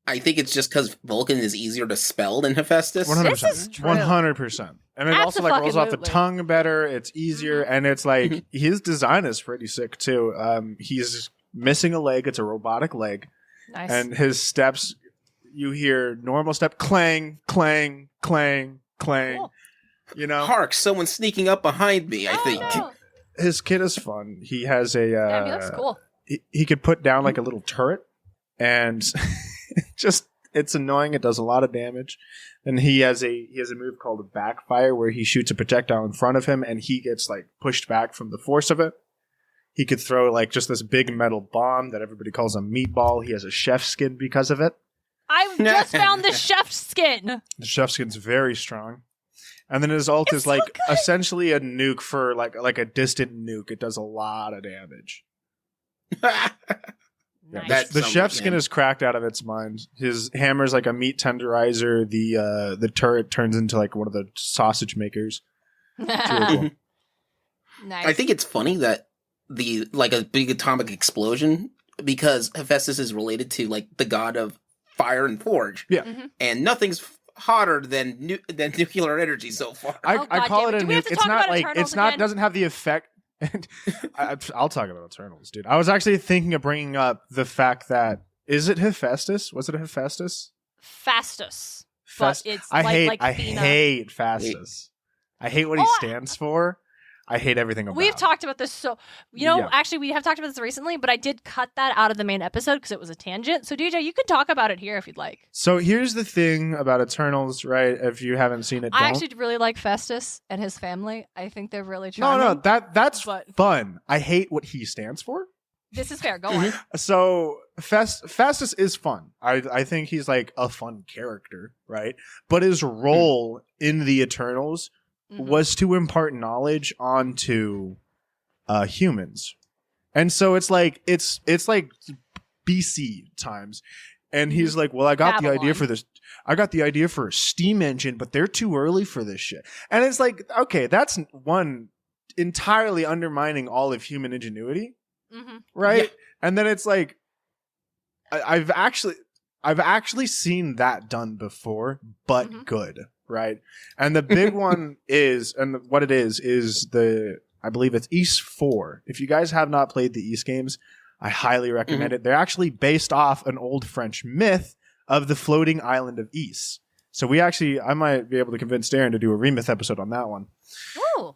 I think it's just because Vulcan is easier to spell than Hephaestus. 100%. This is true. 100%. And it also rolls off the tongue better. It's easier, and it's his design is pretty sick too. He's missing a leg. It's a robotic leg. Nice. And his steps, you hear normal step, clang, clang, clang, clang. Cool. Hark, someone's sneaking up behind me, I think. No. His kit is fun. He has a... he looks cool. He could put down a little turret, and it's annoying. It does a lot of damage. And he has a move called a backfire, where he shoots a projectile in front of him, and he gets pushed back from the force of it. He could throw just this big metal bomb that everybody calls a meatball. He has a chef skin because of it. I just found the chef skin. The chef skin's very strong. And then his ult is essentially a nuke for a distant nuke. It does a lot of damage. Nice. The chef skin is cracked out of its mind. His hammer's like a meat tenderizer. The turret turns into one of the sausage makers. Cool. Nice. I think it's funny that a big atomic explosion, because Hephaestus is related to the god of fire and forge. Yeah. Mm-hmm. And nothing's hotter than nuclear energy so far. I call it a nuke. It's not doesn't have the effect. I'll talk about Eternals, dude. I was actually thinking of bringing up the fact that is it Hephaestus? Was it Hephaestus? Fastus. But it's I hate Athena. Hephaestus. I hate what he stands for. I hate everything about. We've talked about this, so actually, we have talked about this recently, but I did cut that out of the main episode because it was a tangent. So, DJ, you could talk about it here if you'd like. So here's the thing about Eternals, right? If you haven't seen it, I actually really like Hephaestus and his family. I think they're really charming. No, that's fun. I hate what he stands for. This is fair. Go on. So Hephaestus is fun. I think he's like a fun character, right? But his role in the Eternals was to impart knowledge onto humans, and so it's like BC times, and he's like, well, I got the idea for this. I got the idea for a steam engine, but they're too early for this shit. And it's like, okay, that's one entirely undermining all of human ingenuity, right? Yeah. And then it's like, I've actually seen that done before, but good. Right. And the big one is, and what it is I believe it's Ys 4. If you guys have not played the Ys games, I highly recommend it. They're actually based off an old French myth of the floating island of Ys. So I might be able to convince Darren to do a remyth episode on that one. Ooh.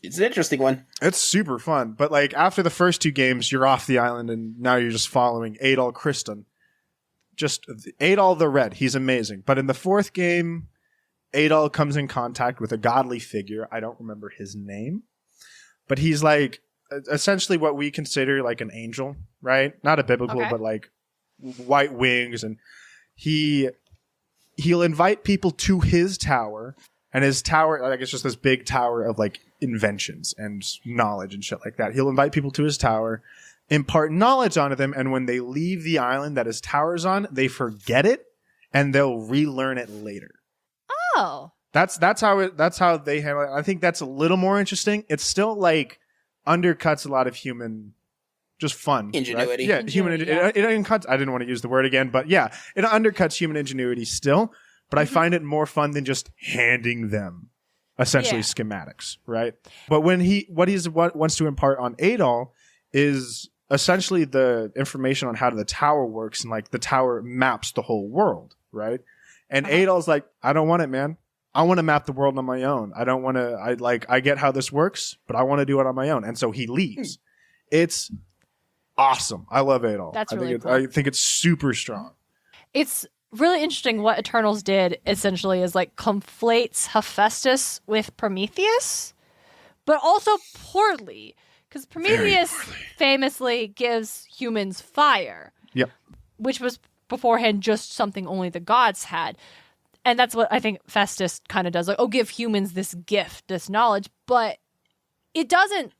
It's an interesting one. It's super fun. But like after the first 2 games, you're off the island and now you're just following Adol Christen. Just Adol the Red. He's amazing. But in the 4th game, Adol comes in contact with a godly figure. I don't remember his name, but he's like essentially what we consider like an angel, right? Not a biblical, but like white wings. And he'll invite people to his tower, and his tower, like it's just this big tower of like inventions and knowledge and shit like that. He'll invite people to his tower, impart knowledge onto them. And when they leave the island that his tower's on, they forget it and they'll relearn it later. Oh, that's how they handle it. I think that's a little more interesting. It's still like undercuts a lot of human, just fun ingenuity. Right? Yeah, human. It undercuts. I didn't want to use the word again, but yeah, it undercuts human ingenuity still. But I find it more fun than just handing them essentially schematics, right? But when what wants to impart on Adol is essentially the information on how the tower works, and like the tower maps the whole world, right? And Adol's like, I don't want it, man. I want to map the world on my own. I don't want to, I get how this works, but I want to do it on my own. And so he leaves. It's awesome. I love Adol. That's really cool. I think it's super strong. It's really interesting what Eternals did, essentially, is like conflates Hephaestus with Prometheus, but also poorly. Because Prometheus famously gives humans fire. Yep. Which was beforehand just something only the gods had. And that's what I think Hephaestus kind of does. Like, give humans this gift, this knowledge. But it doesn't...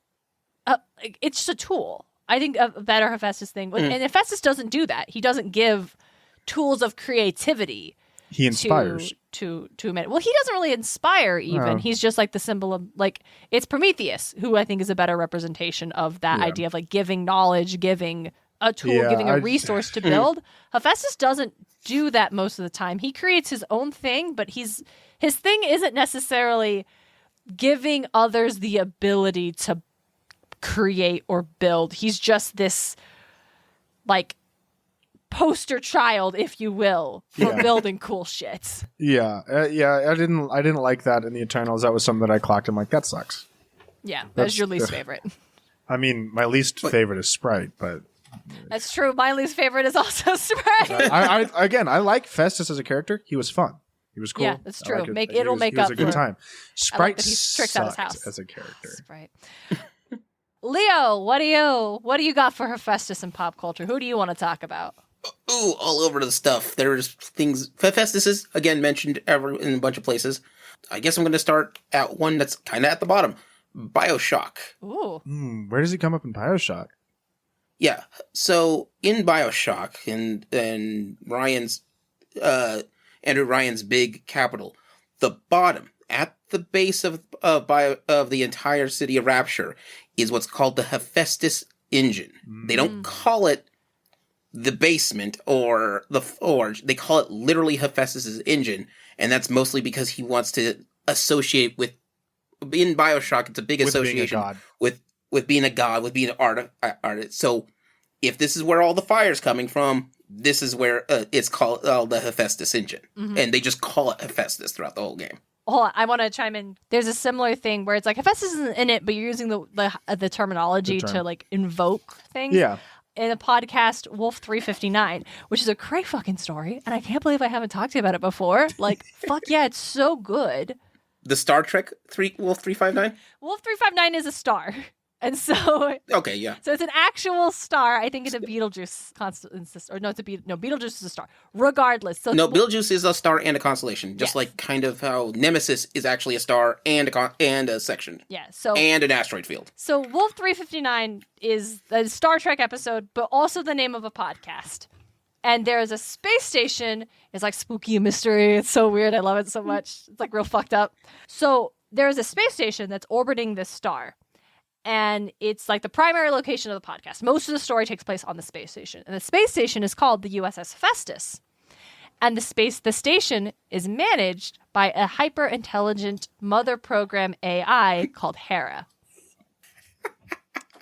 it's just a tool. I think a better Hephaestus thing... And Hephaestus doesn't do that. He doesn't give tools of creativity. He inspires. To men. Well, he doesn't really inspire even. He's just like the symbol of... Like, it's Prometheus, who I think is a better representation of that idea of like giving knowledge, giving... a tool, giving a resource to build. Hephaestus doesn't do that most of the time. He creates his own thing, but his thing isn't necessarily giving others the ability to create or build. He's just this like poster child, if you will, for building cool shit. Yeah. I didn't like that in the Eternals. That was something that I clocked. I'm like, that sucks. Yeah, that's your least favorite. I mean, my least favorite is Sprite, but... That's true. My least favorite is also Sprite. I like Festus as a character. He was fun. He was cool. Yeah, that's true. He was a good time. Sprite like tricks out his house as a character. Sprite. Leo, what do you got for Hephaestus in pop culture? Who do you want to talk about? Ooh, all over the stuff. There's things. Hephaestus is again mentioned in a bunch of places. I guess I'm going to start at one that's kind of at the bottom. Bioshock. Ooh. Where does he come up in Bioshock? Yeah. So in Bioshock, in Ryan's, Andrew Ryan's big capital, the bottom at the base of the entire city of Rapture is what's called the Hephaestus engine. They don't call it the basement or the forge. They call it literally Hephaestus's engine, and that's mostly because he wants to associate with. In Bioshock, it's a big association with being a god, with being an artist. So if this is where all the fire's coming from, this is where it's called the Hephaestus engine. And they just call it Hephaestus throughout the whole game. hold on, I want to chime in. There's a similar thing where it's like Hephaestus isn't in it, but you're using the terminology to like invoke things. Yeah. In a podcast, Wolf 359, which is a great fucking story, and I can't believe I haven't talked to you about it before. Like, fuck yeah, it's so good. The Star Trek Wolf 359? Wolf 359 is a star. And so, okay, yeah. So it's an actual star. I think it's a Betelgeuse constellation, or no, Betelgeuse is a star. Regardless, so Betelgeuse is a star and a constellation, just like kind of how Nemesis is actually a star and a section. Yeah, so and an asteroid field. So Wolf 359 is a Star Trek episode, but also the name of a podcast. And there's a space station. It's like spooky and mystery. It's so weird. I love it so much. It's like real fucked up. So there's a space station that's orbiting this star. And it's like the primary location of the podcast. Most of the story takes place on the space station. And the space station is called the USS Hephaestus. And the station is managed by a hyper-intelligent mother program AI called Hera.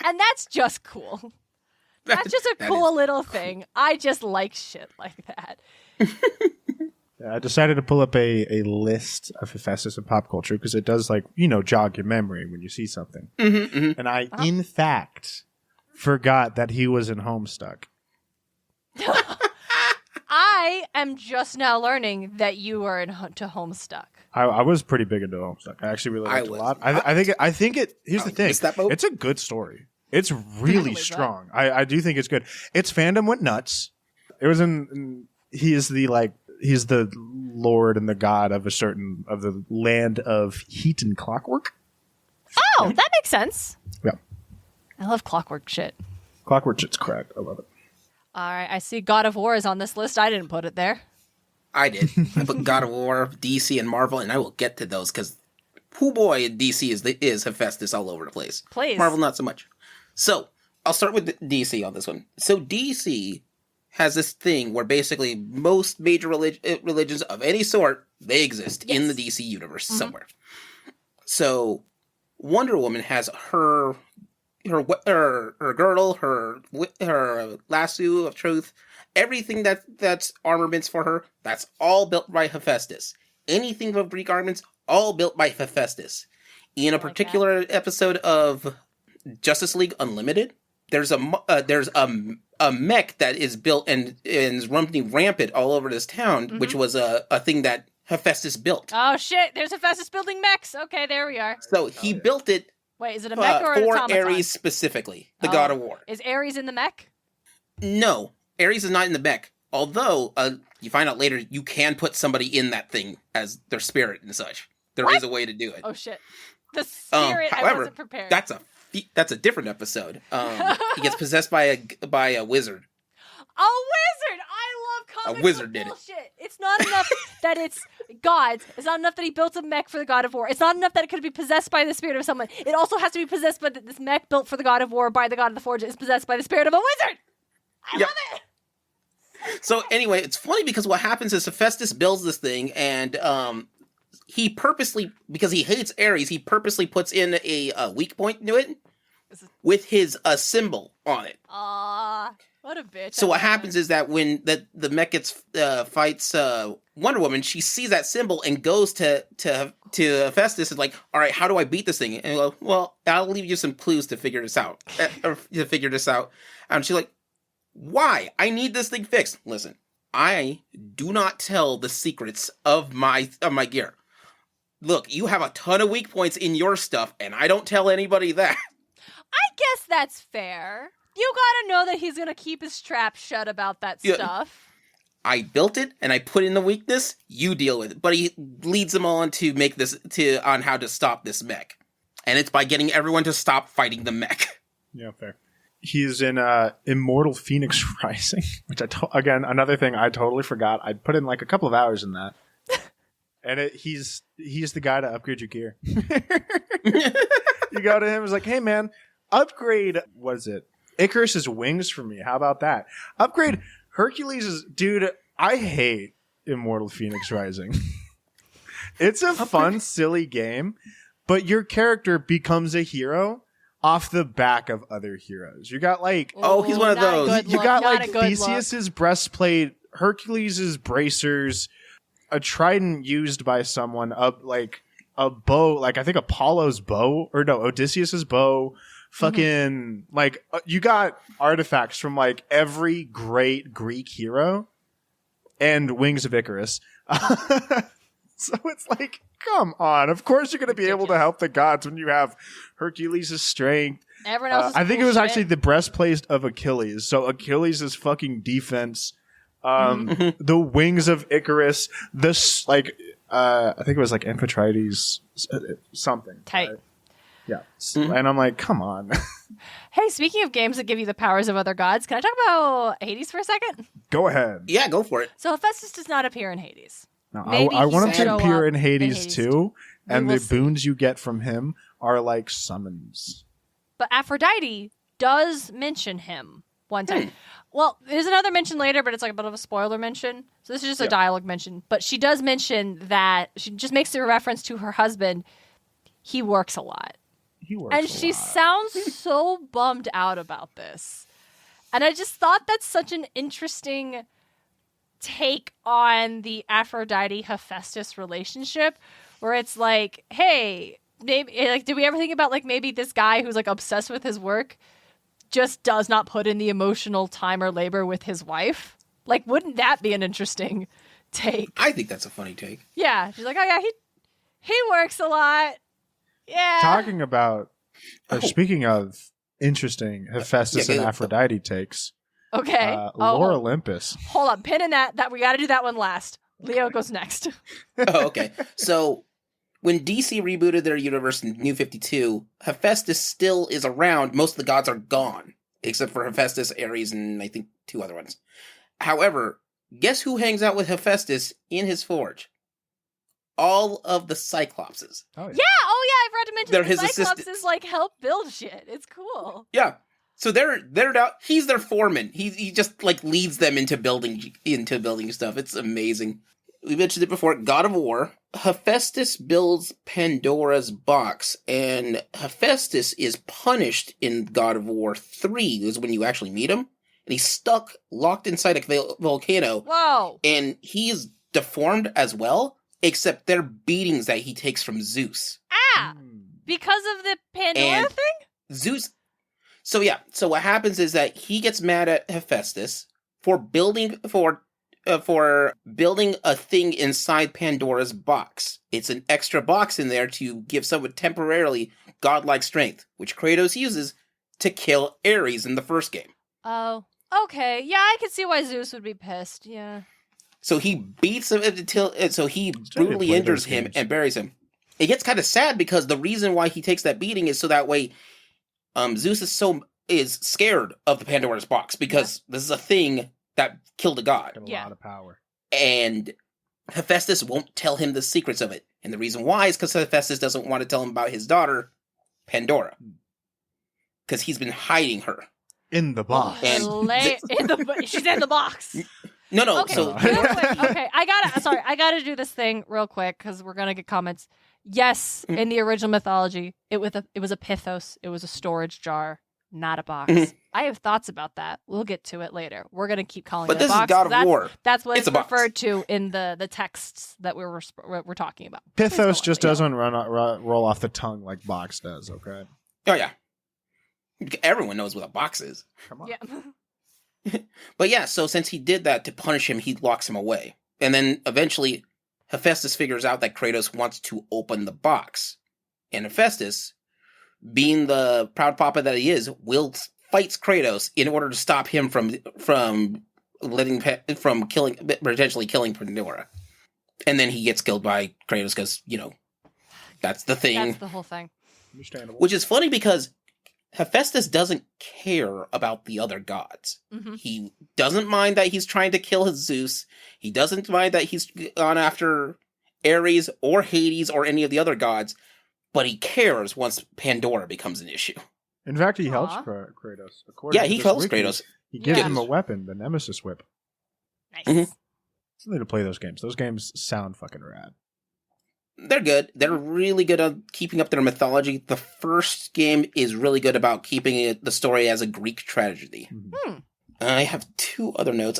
And that's just cool. That's just a cool little thing. I just like shit like that. I decided to pull up a list of Hephaestus in pop culture because it does, like, jog your memory when you see something. Mm-hmm, mm-hmm. And I, in fact, forgot that he was in Homestuck. I am just now learning that you were into Homestuck. I was pretty big into Homestuck. I actually really liked it a lot. I think it. Here's the thing. It's a good story. It's really strong. I do think it's good. Its fandom went nuts. It was he's the lord and the god of the land of heat and clockwork. Oh, that makes sense. Yeah. I love clockwork shit. Clockwork shit's correct. I love it. All right. I see God of War is on this list. I didn't put it there. I did. I put God of War, DC, and Marvel, and I will get to those because DC is Hephaestus all over the place. Please. Marvel, not so much. So, I'll start with DC on this one. So, DC has this thing where basically most major religions of any sort, they exist in the DC universe somewhere. So Wonder Woman has her girdle, her lasso of truth, everything that's armaments for her, that's all built by Hephaestus. Anything from Greek armaments, all built by Hephaestus. In a particular episode of Justice League Unlimited, there's a mech that is built and is running rampant all over this town, which was a thing that Hephaestus built. Oh shit! There's Hephaestus building mechs. Okay, there we are. So he built it. Wait, is it a mech or an automaton? For Ares specifically, the god of war. Is Ares in the mech? No, Ares is not in the mech. Although you find out later, you can put somebody in that thing as their spirit and such. There is a way to do it. Oh shit! The spirit. However, I wasn't prepared. That's a different episode. He gets possessed by a wizard. A wizard! I love comic A wizard book did bullshit. It's not enough that it's gods. It's not enough that he built a mech for the god of war. It's not enough that it could be possessed by the spirit of someone. It also has to be possessed by this mech built for the god of war by the god of the forge is possessed by the spirit of a wizard. I love it. So anyway, it's funny because what happens is Hephaestus builds this thing and he purposely, because he hates Ares, he purposely puts in a weak point into it with his symbol on it. What a bitch. So what happens is that when the mech fights Wonder Woman, she sees that symbol and goes to Hephaestus and like, all right, how do I beat this thing? And go, well, I'll leave you some clues to figure this out. And she's like, why? I need this thing fixed. Listen, I do not tell the secrets of my gear. Look, you have a ton of weak points in your stuff, and I don't tell anybody that. I guess that's fair. You gotta know that he's gonna keep his trap shut about that stuff. I built it, and I put in the weakness. You deal with it. But he leads them all on on how to stop this mech. And it's by getting everyone to stop fighting the mech. Yeah, fair. He's in Immortal Phoenix Rising, which again, another thing I totally forgot. I put in like a couple of hours in that. And he's the guy to upgrade your gear. You go to him, it's like, hey man, upgrade, what is it? Icarus's wings for me. How about that? Upgrade Hercules' dude, I hate Immortal Phoenix Rising. It's a fun, silly game, but your character becomes a hero off the back of other heroes. You got like he's one of those. You got like Theseus's breastplate, Hercules' bracers, a trident used by someone, like a bow, like I think Apollo's bow, or no, Odysseus's bow. Fucking like you got artifacts from like every great Greek hero and wings of Icarus. So it's like, come on. Of course you're going to be able to help the gods when you have Hercules' strength. Everyone else is I think it was bullshit. actually the breastplate of Achilles. So Achilles' fucking defense, the wings of Icarus, this like I think it was like Amphitrite's something. Tight. Yeah. And I'm like, come on. Hey, speaking of games that give you the powers of other gods, can I talk about Hades for a second? Go ahead. Yeah, go for it. So Hephaestus does not appear in Hades. No, Maybe I he want him should to show appear up in Hades too, and will the see. boons you get from him are like summons. But Aphrodite does mention him one time. Well, there's another mention later, but it's like a bit of a spoiler mention. So this is just a dialogue mention. But she does mention that she just makes a reference to her husband. He works a lot. And she sounds so bummed out about this. And I just thought that's such an interesting take on the Aphrodite-Hephaestus relationship, where it's like, hey, maybe, like, did we ever think about, like, maybe this guy who's, like, obsessed with his work just does not put in the emotional time or labor with his wife? Like, wouldn't that be an interesting take? I think that's a funny take. Yeah. She's like, oh, yeah, he works a lot. Yeah. Talking about, speaking of interesting Hephaestus and Aphrodite takes, Okay. Lore Olympus. Hold on. Pin in that we got to do that one last. Leo goes next. Oh, okay. So when DC rebooted their universe in New 52, Hephaestus still is around. Most of the gods are gone, except for Hephaestus, Ares, and I think 2 other ones. However, guess who hangs out with Hephaestus in his forge? All of the Cyclopses. Oh, Yeah. Oh, yeah. I forgot to mention They're the his Cyclops assistant- is like help build shit. It's cool. Yeah. So they're out. He's their foreman. He just like leads them into building stuff. It's amazing. We mentioned it before. God of War. Hephaestus builds Pandora's box, and Hephaestus is punished in God of War 3. Is when you actually meet him, and he's locked inside a volcano. Whoa. And he's deformed as well, except they're beatings that he takes from Zeus. Ah. Because of the Pandora And thing? Zeus. So yeah, so what happens is that he gets mad at Hephaestus for building a thing inside Pandora's box. It's an extra box in there to give someone temporarily godlike strength, which Kratos uses to kill Ares in the first game. Oh. Okay. Yeah, I can see why Zeus would be pissed. Yeah. So he beats him so he brutally play injures those him games. and buries him. It gets kind of sad because the reason why he takes that beating is so that way Zeus is scared of the Pandora's box because this is a thing that killed a god. Got a Yeah. lot of power. And Hephaestus won't tell him the secrets of it. And the reason why is because Hephaestus doesn't want to tell him about his daughter, Pandora. Because he's been hiding her. In the box. And- She's in the box. No, Okay, so real quick. Okay, I gotta do this thing real quick because we're gonna get comments. Yes, in the original mythology, it was a Pithos. It was a storage jar, not a box. I have thoughts about that. We'll get to it later. We're gonna keep calling But it a this is box. God of War. That's what It's it's a box. referred to in the texts that we're talking about. Pithos Please go on, just Leo. doesn't roll off the tongue like box does, okay? Oh yeah. Everyone knows what a box is. Come on. Yeah. But yeah, so since he did that to punish him, he locks him away. And then eventually Hephaestus figures out that Kratos wants to open the box. And Hephaestus, being the proud papa that he is, fights Kratos in order to stop him from potentially killing Pandora. And then he gets killed by Kratos because, that's the thing. That's the whole thing. Understandable. Which is funny because Hephaestus doesn't care about the other gods. Mm-hmm. He doesn't mind that he's trying to kill his Zeus. He doesn't mind that he's gone after Ares or Hades or any of the other gods. But he cares once Pandora becomes an issue. In fact, he helps Aw. Kratos. According Yeah, to he this helps wiki, Kratos. He gives Yeah. him a weapon, the Nemesis Whip. Nice. Mhm. I need to play those games. Those games sound fucking rad. They're good. They're really good on keeping up their mythology. The first game is really good about keeping the story as a Greek tragedy. Mhm. I have 2 other notes.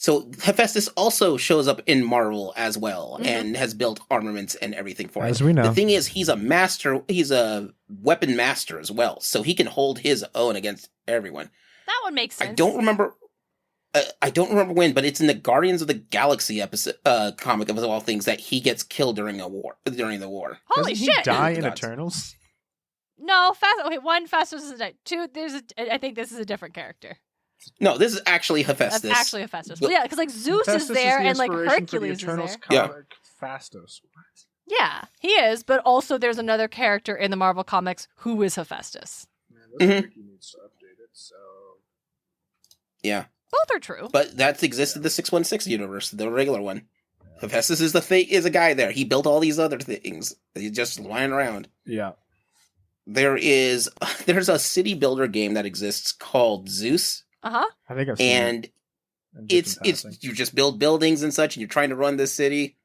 So Hephaestus also shows up in Marvel as well, and has built armaments and everything for it. As we know. The thing is, he's a master. He's a weapon master as well, so he can hold his own against everyone. That one makes sense. I don't remember when, but it's in the Guardians of the Galaxy episode comic of all things that he gets killed during the war. Holy Doesn't shit! he die in Gods. Eternals? No, one, Festus is dead. Two, I think this is a different character. No, this is actually Hephaestus. That's actually Hephaestus. Well, yeah, because like Zeus Hephaestus is there, the and like inspiration for the Hercules is there. Eternals Yeah. comic Fastos. What? Yeah, he is, but also there's another character in the Marvel comics who is Hephaestus. Man, this Mhm. wiki needs to update it, so... Yeah, Both are true. but that's existed in the 616 universe, the regular one. Hephaestus is is a guy there. He built all these other things. He's just lying around. Yeah. There's a city builder game that exists called Zeus, Uh-huh. I think I've seen and it. in it's different passing. you just build buildings and such, and you're trying to run this city,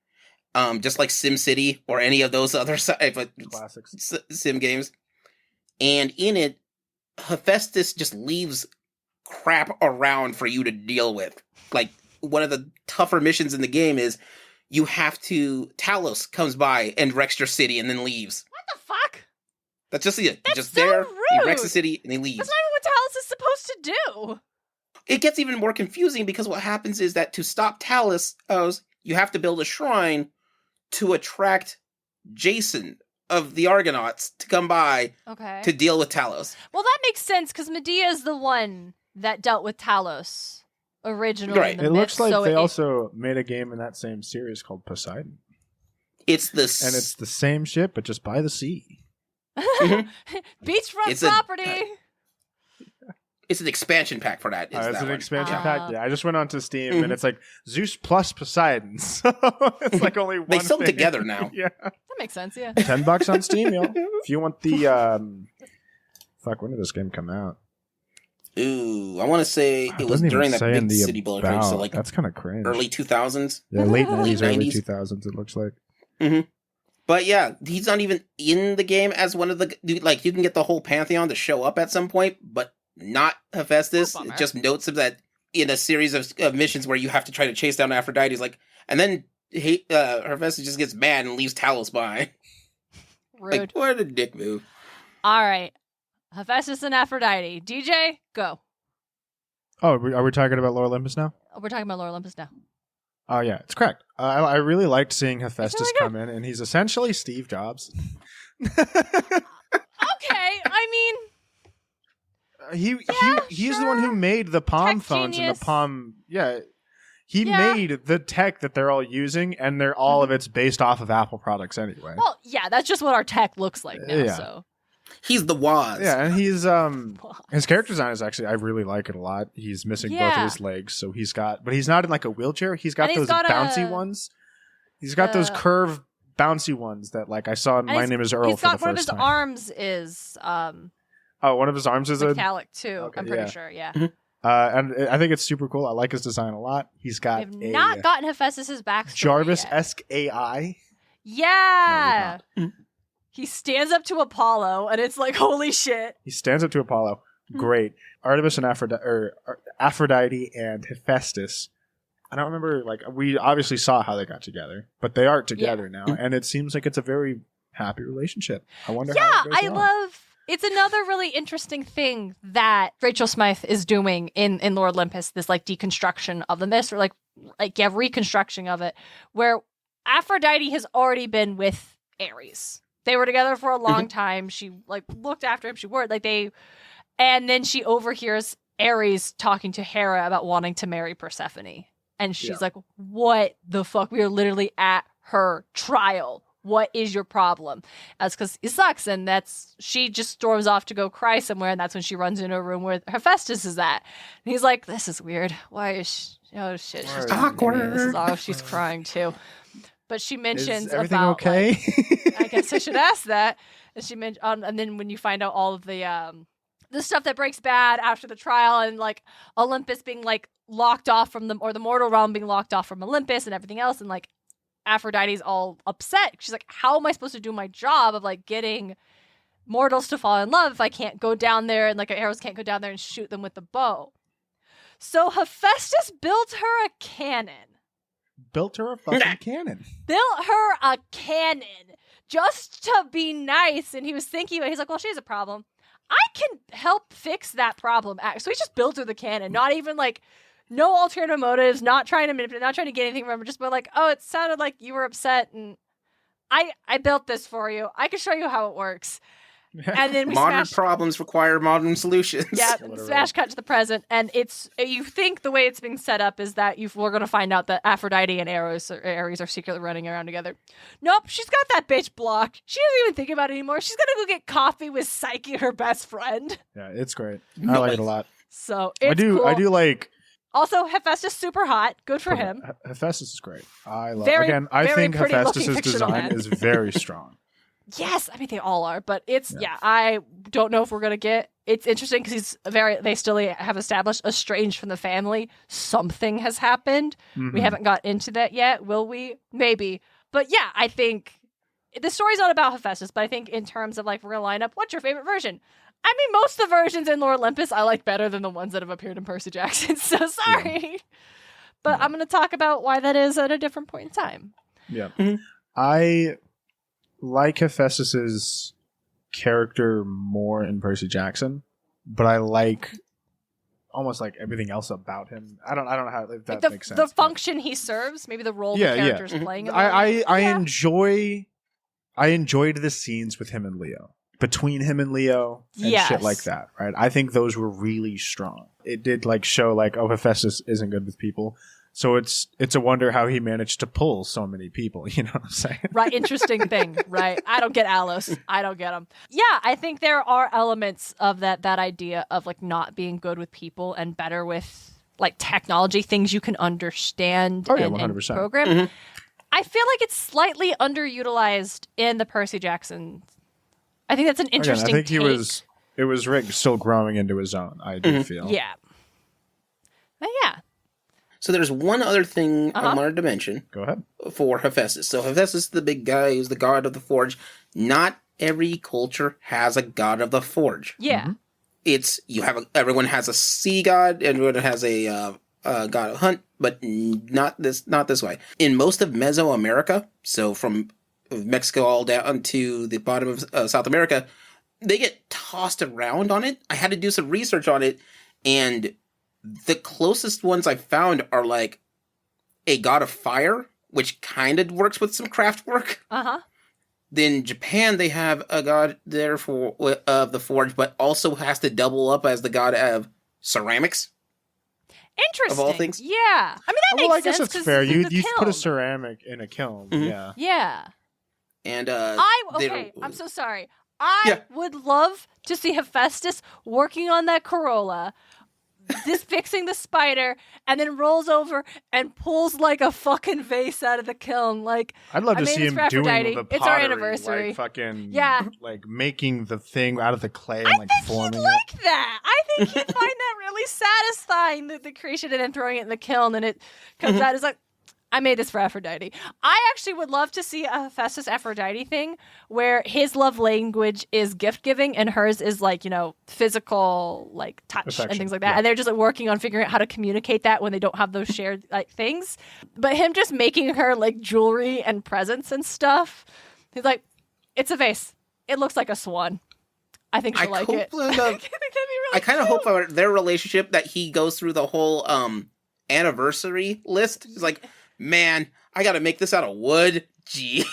just like SimCity or any of those other Classics. sim games. And in it, Hephaestus just leaves crap around for you to deal with. Like, one of the tougher missions in the game is Talos comes by and wrecks your city and then leaves. What the fuck? That's just it. That's Just so there, he rude. wrecks the city and he leaves. That's not even what Talos is supposed to do. It gets even more confusing because what happens is that to stop Talos, you have to build a shrine to attract Jason of the Argonauts to come by Okay. to deal with Talos. Well, that makes sense because Medea is the one that dealt with Talos originally. Right. In the It myth, looks like so they also made a game in that same series called Poseidon. It's this, And it's the same shit, but just by the sea. beachfront It's a- property. it's an expansion pack for that. Is It's that an one. expansion Ah. pack. Yeah, I just went onto Steam Mhm. and it's like Zeus plus Poseidon. So it's like only one They sell them thing. together now. Yeah. That makes sense, yeah. $10 on Steam, yo. If you want the fuck, when did this game come out? Ooh, I want to say it was doesn't even during that say in big the city builder craze, so about. like That's kind of cringe. early 2000s. Yeah, late 90s, early 90s. 2000s, it looks like. But yeah, he's not even in the game as one of the, like, you can get the whole pantheon to show up at some point, but not Hephaestus. Oh, bummer. It just notes him that in a series of missions where you have to try to chase down Aphrodite, like, and then Hephaestus just gets mad and leaves Talos behind. Rude. Like, what a dick move. All right. Hephaestus and Aphrodite. DJ, go. Oh, are we talking about Lord Olympus now? We're talking about Lord Olympus now. Oh, yeah, it's correct. I really liked seeing Hephaestus really good. come in, and he's essentially Steve Jobs. Okay, I mean, He's the one who made the Palm Tech phones genius. and the Palm. Yeah, he Yeah. made the tech that they're all using, and they're all of it's based off of Apple products anyway. well, yeah, that's just what our tech looks like now, Yeah. so. He's the Woz. Yeah, and he's his character design is actually, I really like it a lot. He's missing both Yeah. of his legs, so but he's not in like a wheelchair. He's got And he's those got bouncy a- ones. He's got those the- curved bouncy ones that like I saw in And My he's- Name Is Earl He's for the got one of first his time. arms is Oh, one of his arms is a metallic too. Okay, I'm pretty yeah. sure. Yeah, and I think it's super cool. I like his design a lot. He's got we have a not gotten Hephaestus's backstory. Jarvis yet. esque AI. Yeah, No, he stands up to Apollo, and it's like, holy shit. He stands up to Apollo. Great. Artemis and Aphrodite and Hephaestus. I don't remember, like, we obviously saw how they got together, but they are together now, and it seems like it's a very happy relationship. I wonder Yeah, how it goes I on. love. It's another really interesting thing that Rachel Smythe is doing in Lord Olympus. This like deconstruction of the myths, or like reconstruction of it, where Aphrodite has already been with Ares. They were together for a long time. She like looked after him. She worked like they, and then she overhears Ares talking to Hera about wanting to marry Persephone, and she's like, "What the fuck? We are literally at her trial. What is your problem?" That's because it sucks, and she just storms off to go cry somewhere, and that's when she runs into a room where Hephaestus is at, and he's like, "This is weird. Why is she? Oh shit, she's Awkward. This is, oh, she's crying too." But she mentions Is everything about okay? like, I guess I should ask that. And she mentioned, and then when you find out all of the stuff that breaks bad after the trial, and like Olympus being like locked off from the mortal realm being locked off from Olympus and everything else, and like Aphrodite's all upset. She's like, "How am I supposed to do my job of like getting mortals to fall in love if I can't go down there and like arrows can't go down there and shoot them with the bow?" So Hephaestus built her a cannon. Built her a fucking cannon. Built her a cannon just to be nice. And he was thinking about it. He's like, well, she has a problem. I can help fix that problem. So he just built her the cannon. Not even like, no alternative motives, not trying to manipulate, not trying to get anything from her, just but like, oh, it sounded like you were upset and I built this for you. I can show you how it works. And then we modern problems require modern solutions. Yeah, smash cut to the present, and it's you think the way it's being set up is that we're going to find out that Aphrodite and Ares are secretly running around together. Nope, she's got that bitch blocked. She doesn't even think about it anymore. She's gonna go get coffee with Psyche, her best friend. Yeah, it's great. I like it a lot. So it's cool. I do like. Also, Hephaestus super hot. Good for him. Hephaestus is great. I love. I very think pretty-looking Hephaestus's design man. is very strong. Yes, I mean they all are, but it's I don't know if we're gonna get. It's interesting because they still have established estranged from the family. Something has happened. We haven't got into that yet. Will we? Maybe. But yeah, I think the story's not about Hephaestus, but I think in terms of like we're gonna line up. What's your favorite version? I mean, most of the versions in Lore Olympus I like better than the ones that have appeared in Percy Jackson. So sorry, but I'm gonna talk about why that is at a different point in time. Yeah, I like Hephaestus's character more in Percy Jackson, but I like almost like everything else about him. I don't know how if that like makes sense. The function he serves, maybe the role the character's playing. I enjoyed the scenes with him and Leo, between him and Leo, and shit like that. Right? I think those were really strong. It did like show like, oh, Hephaestus isn't good with people. So it's a wonder how he managed to pull so many people. You know what I'm saying? Right. Interesting thing. Right. I don't get Alos. I don't get them. Yeah. I think there are elements of that idea of like not being good with people and better with like technology, things you can understand and 100%. program. I feel like it's slightly underutilized in the Percy Jackson. I think that's an interesting I think it was Rick still growing into his own. I do feel. Yeah. But yeah. So there's one other thing I wanted to mention. Go ahead. For Hephaestus. So Hephaestus is the big guy who's the god of the forge. Not every culture has a god of the forge. Yeah. It's everyone has a sea god, everyone has a god of hunt, but not this way. In most of Mesoamerica, so from Mexico all down to the bottom of South America, they get tossed around on it. I had to do some research on it, and the closest ones I found are like a god of fire, which kind of works with some craft work. Then Japan, they have a god there of the forge, but also has to double up as the god of ceramics. Interesting. Of all things. Yeah. I mean, that makes sense. I guess it's fair. You put kiln. a ceramic in a kiln. Yeah. Yeah. And I'm so sorry. I would love to see Hephaestus working on that Corolla, just fixing the spider, and then rolls over and pulls like a fucking vase out of the kiln. Like, I'd love to see him doing the pottery, it's our anniversary. Like fucking, like making the thing out of the clay and like forming it. Like that. I think he'd find that really satisfying, the creation, and then throwing it in the kiln, and it comes out as like, I made this for Aphrodite. I actually would love to see a Hephaestus Aphrodite thing where his love language is gift giving and hers is like, physical, like touch affection, and things like that. Yeah. And they're just like working on figuring out how to communicate that when they don't have those shared like things. But him just making her like jewelry and presents and stuff. He's like, it's a vase. It looks like a swan. I think she'll like it. I kind of hope their relationship that he goes through the whole anniversary list. He's like, man, I gotta make this out of wood. Jeez.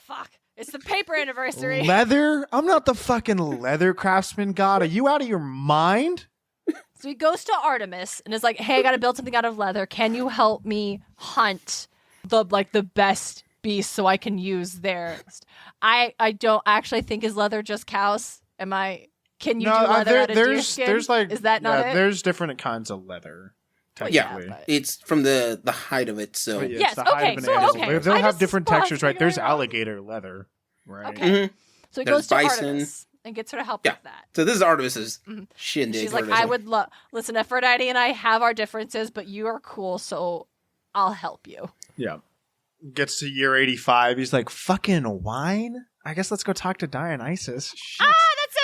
Fuck. It's the paper anniversary. Leather? I'm not the fucking leather craftsman god. Are you out of your mind? So he goes to Artemis and is like, hey, I gotta build something out of leather. Can you help me hunt the best beast so I can use theirs? I don't actually think is leather just cows. Can you do leather out of deer skin? Is that not it? There's different kinds of leather. Yeah, it's from the hide of it. So yes, the hide of an animal. They'll have different textures, right? There's out. alligator leather, right? Okay, so he goes to bison. Artemis and gets her to help with that. So this is Artemis's shindig. She's like, I would love. Listen, Aphrodite and I have our differences, but you are cool, so I'll help you. Yeah. Gets to year 85. He's like, fucking wine? I guess let's go talk to Dionysus. Shit. That's so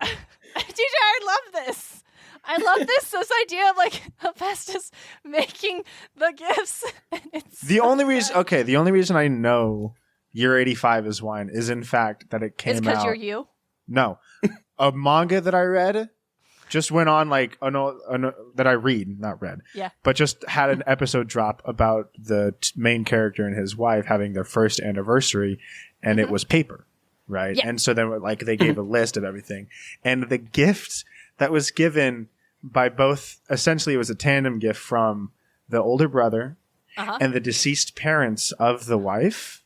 cute. TJ, I love this. I love this idea of like Hephaestus making the gifts. The only reason I know Year 85 is wine is in fact that it came it's out. because you're you. No, a manga that I read just went on like that I read, not read. Yeah. But just had an episode drop about the main character and his wife having their first anniversary, and it was paper, right? Yeah. And so then like they gave a list of everything, and the gift that was given by both, essentially it was a tandem gift from the older brother and the deceased parents of the wife,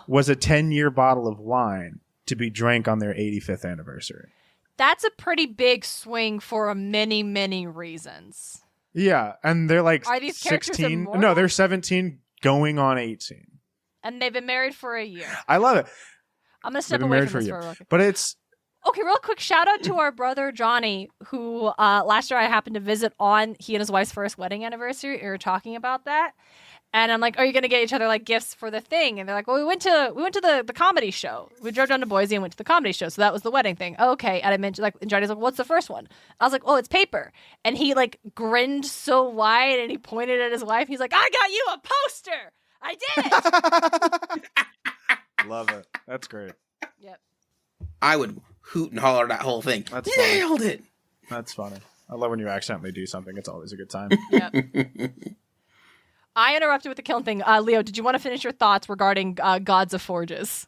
was a 10-year bottle of wine to be drank on their 85th anniversary. That's a pretty big swing for many, many reasons. Yeah, and they're like Are these characters 16. immortal? No, they're 17 going on 18. And they've been married for a year. I love it. I'm going to step They've been away married from this for a for a year. real quick. But it's Okay, real quick shout out to our brother Johnny, who last year I happened to visit on he and his wife's first wedding anniversary. We were talking about that. And I'm like, are you going to get each other like gifts for the thing? And they're like, well, we went to the comedy show. We drove down to Boise and went to the comedy show. So that was the wedding thing. Okay. And I mentioned and Johnny's like, what's the first one? I was like, oh, it's paper. And he like grinned so wide and he pointed at his wife. He's like, I got you a poster. I did it. love it. That's great. Yep. I would hoot and holler that whole thing. That's funny. Nailed it. That's funny. I love when you accidentally do something. It's always a good time. Yep. I interrupted with the killing thing. Leo, did you want to finish your thoughts regarding Gods of Forges?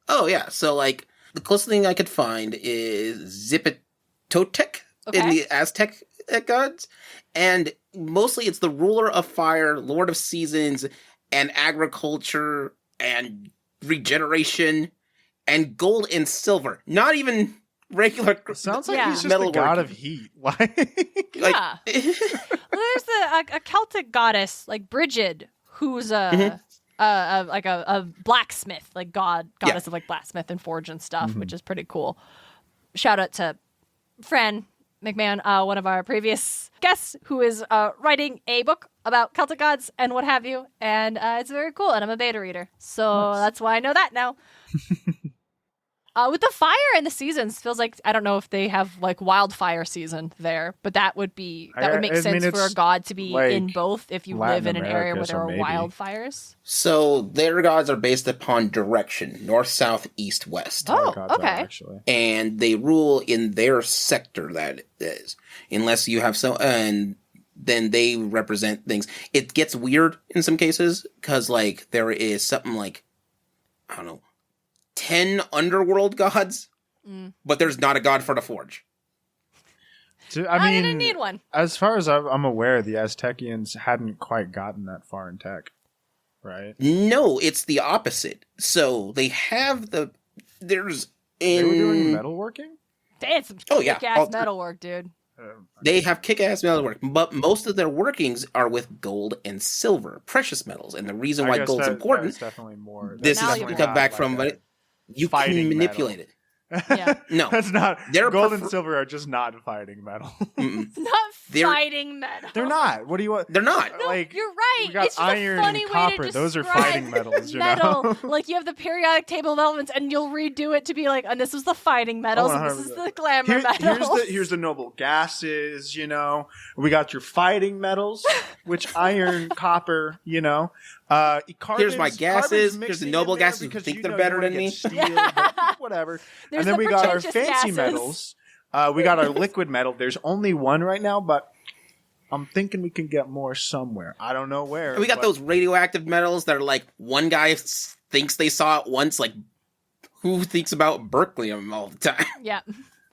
Oh, yeah. So, like, the closest thing I could find is Zipitotec in the Aztec gods. And mostly it's the ruler of fire, lord of seasons, and agriculture, and regeneration, and gold and silver. Not even regular. Sounds like Yeah. he's just the god metalworking. of heat. Like, Yeah. Well, there's a Celtic goddess like Brigid, who's a blacksmith, like goddess of like blacksmith and forge and stuff, which is pretty cool. Shout out to Fran McMahon, one of our previous guests, who is writing a book about Celtic gods and what have you, and it's very cool. And I'm a beta reader, so that's why I know that now. With the fire and the seasons, feels like I don't know if they have like wildfire season there, but that would make sense for a god to be like in both if you Latin live in an area America, where so there are maybe. wildfires. So, their gods are based upon direction, north, south, east, west. Oh, gods are, okay. actually. And they rule in their sector, that is. Unless you have and then they represent things. It gets weird in some cases, because, like, there is something like, I don't know, 10 underworld gods, but there's not a god for the forge. I didn't need one. As far as I'm aware, the Aztecians hadn't quite gotten that far in tech, right? No, it's the opposite. So they have They were doing metalworking? They had some Oh, yeah. kick-ass metalwork, dude. They have kick-ass metalwork, but most of their workings are with gold and silver, precious metals. And the reason why gold's important, That's definitely more. this Now is you're come right. back from, but you can fighting manipulate metal. it. Yeah. No, That's not. They're Gold and prefer- silver are just not fighting metal. Mm-mm. Not They're- fighting metal. They're not. What do you want? They're not. No, Like, you're right. we got It's just iron a funny and way copper. to Those are describe fighting metals, you metal. know? Like you have the periodic table of elements, and you'll redo it to be like, and this is the fighting metals, and this is 100%. the glamour metals. Here's the noble gases, you know. We got your fighting metals, which iron, copper, you know. Here's my gases. carbon's Here's the mixing noble in there gases who because think you they're know better you wanna than get me. Steel, but whatever. There's And then the we got our pretentious fancy gases. metals. We got our liquid metal. There's only one right now, but I'm thinking we can get more somewhere. I don't know where. And we got but- those radioactive metals that are like, one guy thinks they saw it once, like, who thinks about berkelium all the time? Yeah.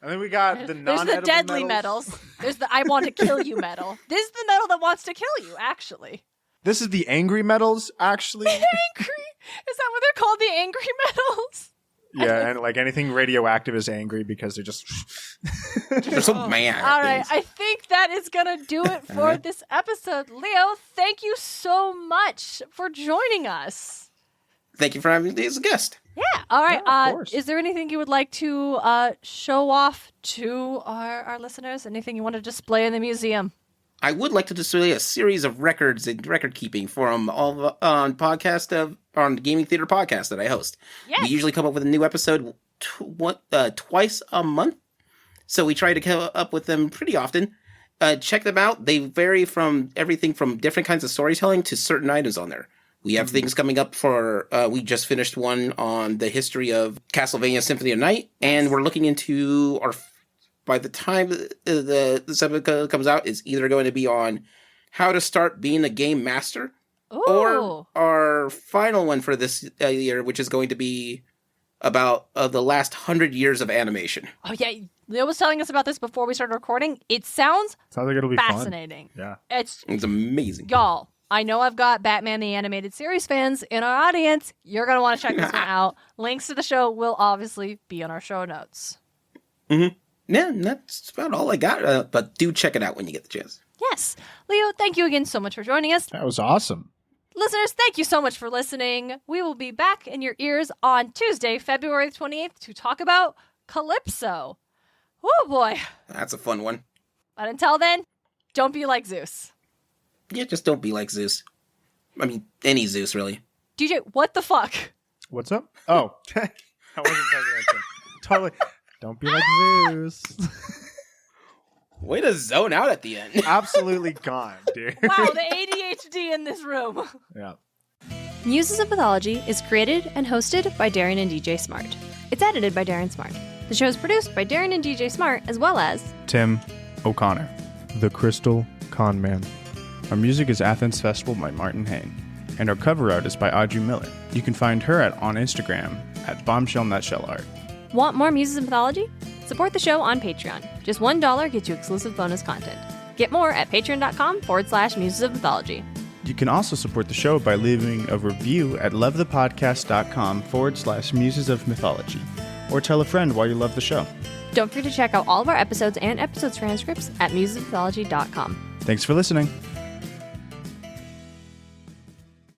And then we got the There's non-edible the deadly metals. There's the I want to kill you metal. This is the metal that wants to kill you, actually. This is the angry metals, actually. Angry? Is that what they're called? The angry metals? Yeah, and like anything radioactive is angry because they're just. They're so mad. All right, I think that is going to do it for this episode. Leo, thank you so much for joining us. Thank you for having me as a guest. Yeah. All right. Yeah, of course. Is there anything you would like to show off to our listeners? Anything you want to display in the museum? I would like to display a series of records and record keeping from all on the Gaming Theater podcast that I host. Yes. We usually come up with a new episode twice a month. So we try to come up with them pretty often. Check them out. They vary from everything from different kinds of storytelling to certain items on there. We have things coming up for, we just finished one on the history of Castlevania Symphony of Night, and we're looking into by the time this episode comes out, it's either going to be on how to start being a game master, or our final one for this year, which is going to be about the last 100 years of animation. Oh, yeah. Leo was telling us about this before we started recording. It sounds like it'll be fascinating. Fun. Yeah. It's amazing. Y'all, I know I've got Batman the Animated Series fans in our audience. You're going to want to check this one out. Links to the show will obviously be on our show notes. Mm-hmm. Yeah, that's about all I got. But do check it out when you get the chance. Yes. Leo, thank you again so much for joining us. That was awesome. Listeners, thank you so much for listening. We will be back in your ears on Tuesday, February 28th to talk about Calypso. Oh boy. That's a fun one. But until then, don't be like Zeus. Yeah, just don't be like Zeus. I mean, any Zeus, really. DJ, what the fuck? What's up? Oh. I wasn't paying attention. Totally. Don't be like Zeus. Way to zone out at the end. Absolutely gone, dude. Wow, the ADHD in this room. Yeah. Muses of Mythology is created and hosted by Darien and DJ Smart. It's edited by Darien Smart. The show is produced by Darien and DJ Smart, as well as Tim O'Connor, the Crystal Con Man. Our music is Athens Festival by Martin Hain, and our cover art is by Audrey Miller. You can find her on Instagram at bombshellnutshellart. Want more Muses of Mythology? Support the show on Patreon. Just $1 gets you exclusive bonus content. Get more at patreon.com/Muses of Mythology. You can also support the show by leaving a review at lovethepodcast.com/Muses of Mythology, or tell a friend why you love the show. Don't forget to check out all of our episodes and episode transcripts at musesofmythology.com. Thanks for listening.